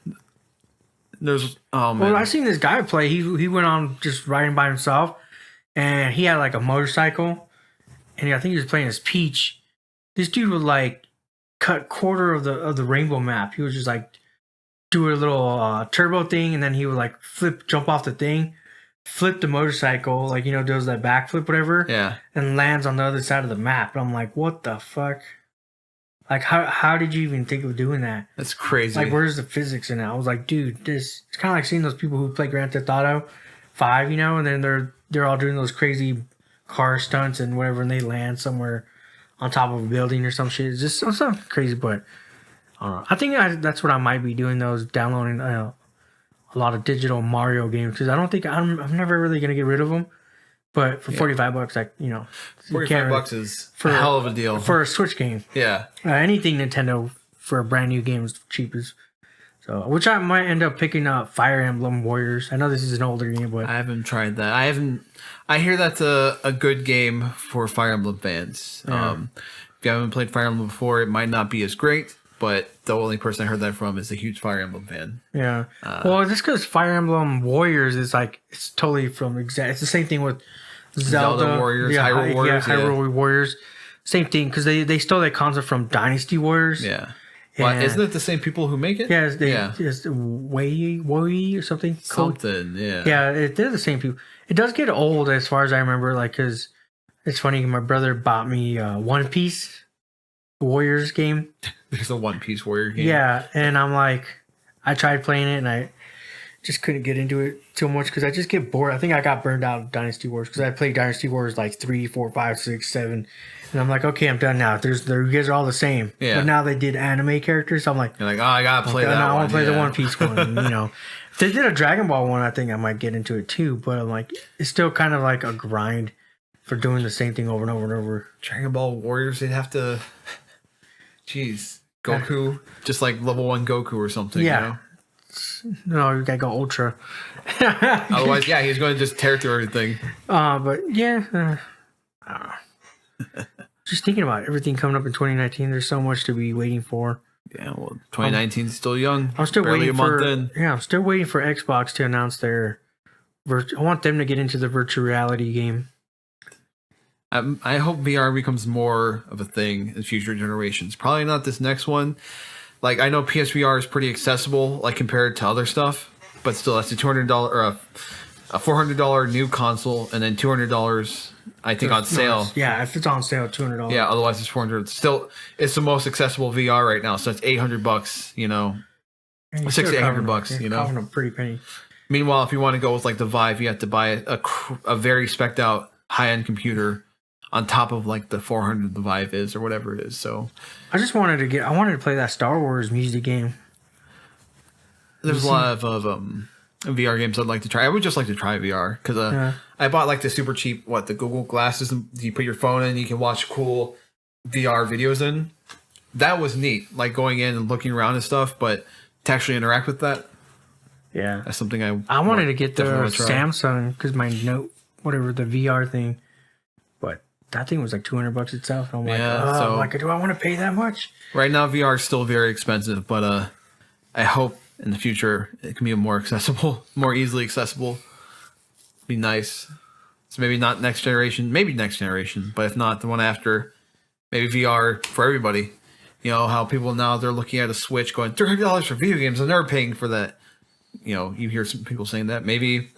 There's man. Well, I seen this guy play. He went on just riding by himself, and he had like a motorcycle, and I think he was playing as Peach. This dude would like cut quarter of the rainbow map. He was just like do a little turbo thing, and then he would like jump off the thing, flip the motorcycle, like does that backflip, whatever. Yeah, and lands on the other side of the map. And I'm like, what the fuck? Like, how did you even think of doing that? That's crazy. Like, where's the physics in that? I was like, dude, it's kind of like seeing those people who play Grand Theft Auto 5, and then they're all doing those crazy car stunts and whatever, and they land somewhere on top of a building or some shit. It's just something crazy, but I don't know. I think that's what I might be doing, downloading a lot of digital Mario games, because I don't think I'm never really going to get rid of them. But for $45, like, $45 is a hell of a deal for a Switch game. Yeah, anything Nintendo for a brand new game is cheap as. So, which I might end up picking up Fire Emblem Warriors. I know this is an older game, but I haven't tried that. I hear that's a good game for Fire Emblem fans. Yeah. If you haven't played Fire Emblem before, it might not be as great. But the only person I heard that from is a huge Fire Emblem fan. Yeah. Well, just because Fire Emblem Warriors is like, it's totally it's the same thing with Zelda Warriors, Hyrule Warriors. Yeah, Hyrule Warriors. Same thing, because they stole that concept from Dynasty Warriors. Yeah. Well, isn't it the same people who make it? Yeah, it's Wei or something. Something, yeah. Yeah, they're the same people. It does get old as far as I remember, like, because it's funny, my brother bought me One Piece. Warriors game. There's a One Piece Warrior game. Yeah, and I'm like, I tried playing it and I just couldn't get into it too much because I just get bored. I think I got burned out of Dynasty Wars because I played Dynasty Wars like 3, 4, 5, 6, 7. And I'm like, okay, I'm done now. You guys are all the same. Yeah. But now they did anime characters. So I'm like, You're like, oh, I gotta play that. I want to play yeah. the One Piece one. If they did a Dragon Ball one, I think I might get into it too. But I'm like, it's still kind of like a grind for doing the same thing over and over and over. Dragon Ball Warriors, they'd have to. Jeez, Goku, just like level 1 Goku or something. Yeah. No, you gotta go Ultra. Otherwise, yeah, he's going to just tear through everything. But yeah, I don't know. Just thinking about everything coming up in 2019. There's so much to be waiting for. Yeah, well, 2019 is still young. I'm still barely waiting a month for. in. Yeah, I'm still waiting for Xbox to announce their. I want them to get into the virtual reality game. I hope VR becomes more of a thing in future generations. Probably not this next one. Like, I know PSVR is pretty accessible, like compared to other stuff, but still, that's a $200 or a $400 new console, and then $200, I think, on sale. Yeah, if it's on sale, $200. Yeah, otherwise it's $400. Still, it's the most accessible VR right now, so it's $800. You know, $600 to $800. You know, covering a pretty penny. Meanwhile, if you want to go with like the Vive, you have to buy a very spec'd out high end computer on top of like the 400 the Vive is or whatever it is. So I wanted to play that Star Wars music game. There's a lot of VR games I'd like to try. I would just like to try VR because I bought like the super cheap the Google glasses. You put your phone in, you can watch cool VR videos in. That was neat, like going in and looking around and stuff. But to actually interact with that, yeah, that's something I wanted to get the Samsung because my Note, whatever the VR thing, but that thing was like $200 itself. And I'm like, do I want to pay that much? Right now, VR is still very expensive, but I hope in the future it can be more accessible, more easily accessible. Be nice. So maybe not next generation, maybe next generation, but if not, the one after, maybe VR for everybody. You know how people now they're looking at a Switch going $300 for video games and they're paying for that. You know, you hear some people saying that. Maybe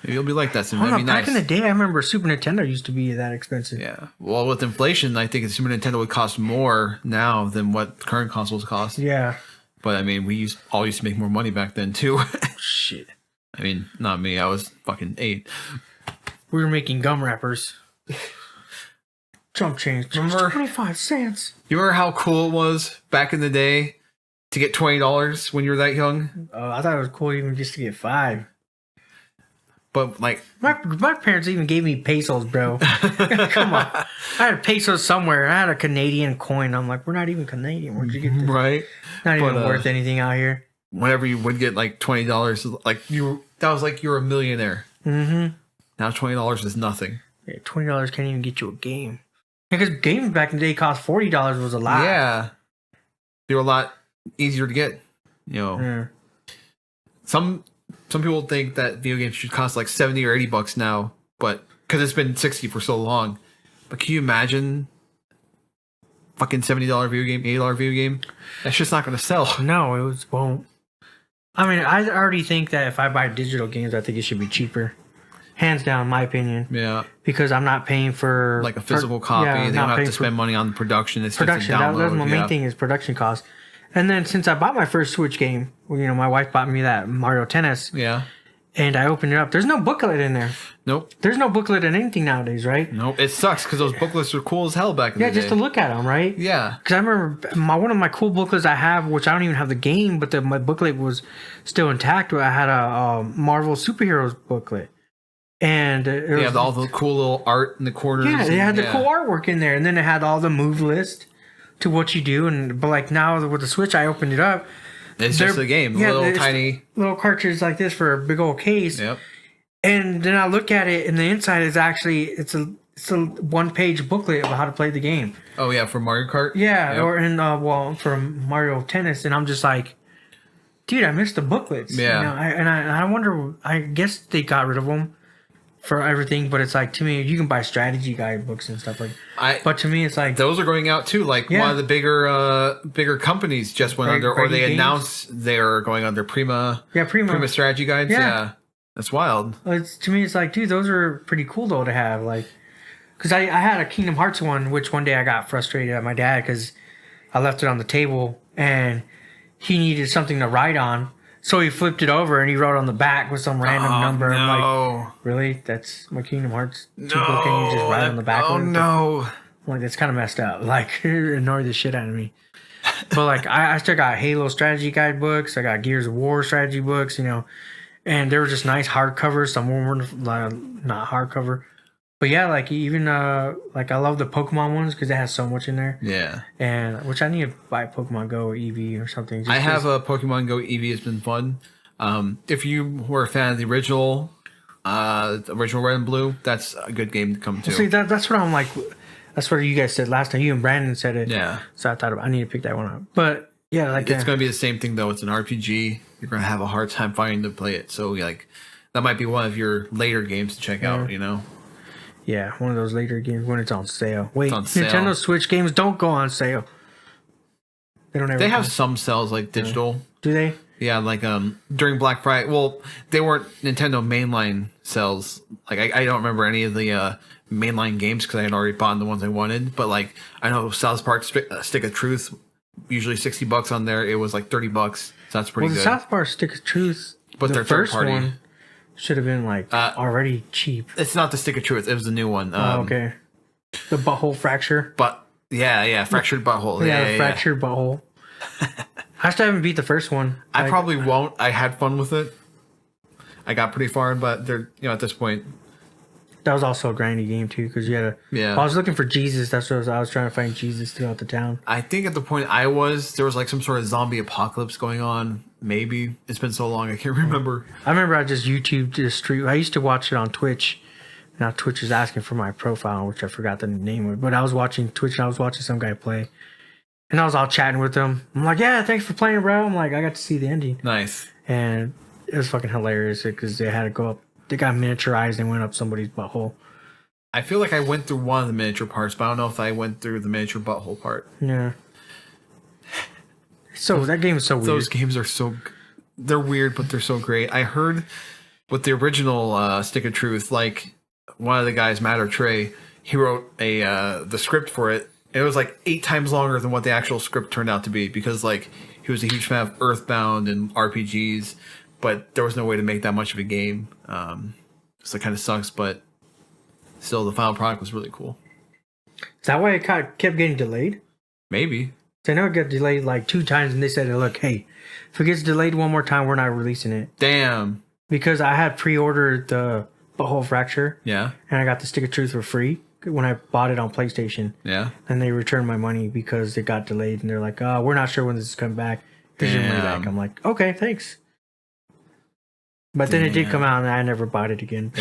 it'll be like that soon. That'd be nice. Back in the day, I remember Super Nintendo used to be that expensive. Yeah. Well, with inflation, I think the Super Nintendo would cost more now than what current consoles cost. Yeah. But I mean, we all used to make more money back then too. Shit. I mean, not me. I was fucking 8. We were making gum wrappers. Chump change. Remember 25 cents. You remember how cool it was back in the day to get $20 when you were that young? I thought it was cool even just to get 5. But like my parents even gave me pesos, bro. Come on, I had pesos somewhere. I had a Canadian coin. I'm like, we're not even Canadian. Where'd you get this? Right? Not even worth anything out here. Whenever you would get like $20, like that was like you were a millionaire. Mm-hmm. Now $20 is nothing. Yeah, $20 can't even get you a game. Because games back in the day cost $40 was a lot. Yeah, they were a lot easier to get. You know, some people think that video games should cost like $70 or $80 now, but because it's been $60 for so long. But can you imagine fucking $70 video game, $80 video game? That's just not going to sell. No, it won't. I mean, I already think that if I buy digital games, I think it should be cheaper. Hands down, my opinion. Yeah. Because I'm not paying for like a physical copy. They don't have to spend money on production. It's production. Just a download. That's my main thing is production costs. And then since I bought my first Switch game, my wife bought me that Mario Tennis. Yeah. And I opened it up. There's no booklet in there. Nope. There's no booklet in anything nowadays, right? Nope. It sucks because those booklets are cool as hell back in the day. Yeah, just to look at them, right? Yeah. Because I remember one of my cool booklets I have, which I don't even have the game, but my booklet was still intact. I had a Marvel Superheroes booklet. And they had all the cool little art in the corners. Yeah, they had the cool artwork in there. And then it had all the move list to what you do. But like now with the Switch, I opened it up. It's just a game. Yeah, little tiny. Little cartridge like this for a big old case. Yep. And then I look at it, and the inside is actually it's a 1-page booklet of how to play the game. Oh yeah, for Mario Kart. Yeah, yep. For Mario Tennis, and I'm just like, dude, I missed the booklets. Yeah. I wonder. I guess they got rid of them for everything, but it's like to me, you can buy strategy guide books and stuff like. But to me, it's like those are going out too. Like one of the bigger companies just went under, or they announced they're going under Prima. Yeah, Prima strategy guides. Yeah. That's wild. To me, it's like, dude, those are pretty cool though to have. Like, Because I had a Kingdom Hearts one, which one day I got frustrated at my dad because I left it on the table and he needed something to write on. So he flipped it over and he wrote on the back with some random number. No. I'm like, really? That's my Kingdom Hearts 2 book and you just write on the back Oh, of it? no. I'm like, that's kind of messed up. Like, it annoyed the shit out of me. But, like, I still got Halo strategy guide books. I got Gears of War strategy books, you know. And they were just nice hardcovers. Some were not hardcover. But yeah, like even like I love the Pokemon ones because it has so much in there. Yeah. And which I need to buy Pokemon Go or Eevee or something. I have a Pokemon Go Eevee. It's been fun. If you were a fan of the original Red and Blue, that's a good game to come to. See, that's what I'm like. That's what you guys said last time. You and Brandon said it. Yeah. So I thought I need to pick that one up. But yeah, like it's going to be the same thing though. It's an RPG. You're going to have a hard time finding to play it. So like that might be one of your later games to check out. You know. Yeah, one of those later games when it's on sale. Wait, on sale. Nintendo Switch games don't go on sale. They don't ever. They have some sales like digital. Do they? Yeah, like during Black Friday. Well, they weren't Nintendo mainline sales. Like I don't remember any of the mainline games because I had already bought the ones I wanted. But like I know South Park Stick of Truth, usually $60 on there. It was like $30, so that's pretty Well, the good. South Park Stick of Truth, But the their first third party one should have been like already cheap. It's not the Stick of Truth. It was the new one. Okay. The butthole fracture. But yeah, fractured butthole. Yeah, fractured butthole. I still haven't beat the first one. I probably won't. I had fun with it. I got pretty far, but they're at this point. That was also a grindy game too, because you had to. Yeah. I was looking for Jesus. That's what I was trying to find Jesus throughout the town. I think at the point there was like some sort of zombie apocalypse going on. Maybe it's been so long I can't remember. I remember I just YouTubed the street. I used to watch it on Twitch. Now Twitch is asking for my profile, which I forgot the name of it. But I was watching Twitch and I was watching some guy play. And I was all chatting with him. I'm like, yeah, thanks for playing, bro. I'm like, I got to see the ending. Nice. And it was fucking hilarious because they had to go up. They got miniaturized and went up somebody's butthole. I feel like I went through one of the miniature parts, but I don't know if I went through the miniature butthole part. Yeah. So that game is so weird. Those games are they're weird, but they're so great. I heard with the original Stick of Truth, like one of the guys, Matt or Trey, he wrote the script for it. It was like 8 times longer than what the actual script turned out to be because like he was a huge fan of Earthbound and RPGs, but there was no way to make that much of a game. So it kind of sucks, but still the final product was really cool. Is that why it kept getting delayed? Maybe. I know it got delayed like 2 times and they said, look, hey, if it gets delayed one more time, we're not releasing it. Damn. Because I had pre-ordered the butthole fracture. Yeah. And I got the Stick of Truth for free when I bought it on PlayStation. Yeah. And they returned my money because it got delayed. And they're like, oh, we're not sure when this is coming back. Here's your money back. I'm like, okay, thanks. But then it did come out and I never bought it again.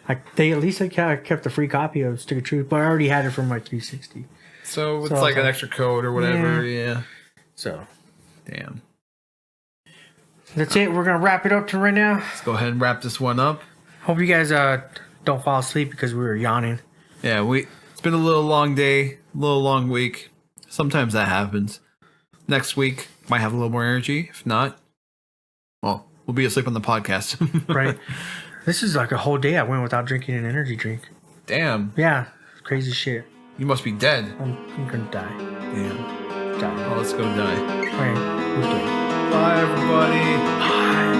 But they at least kept the free copy of Stick of Truth. But I already had it from my 360. So it's like an extra code or whatever. Yeah. So. Damn. That's it. We're going to wrap it up to right now. Let's go ahead and wrap this one up. Hope you guys don't fall asleep because we were yawning. Yeah, it's been a little long day, a little long week. Sometimes that happens. Next week, might have a little more energy. If not, well, we'll be asleep on the podcast. Right. This is like a whole day I went without drinking an energy drink. Damn. Yeah. Crazy shit. You must be dead. I'm going to die. Damn. Die. Well, let's go die. All right. Okay. Bye, everybody. Bye.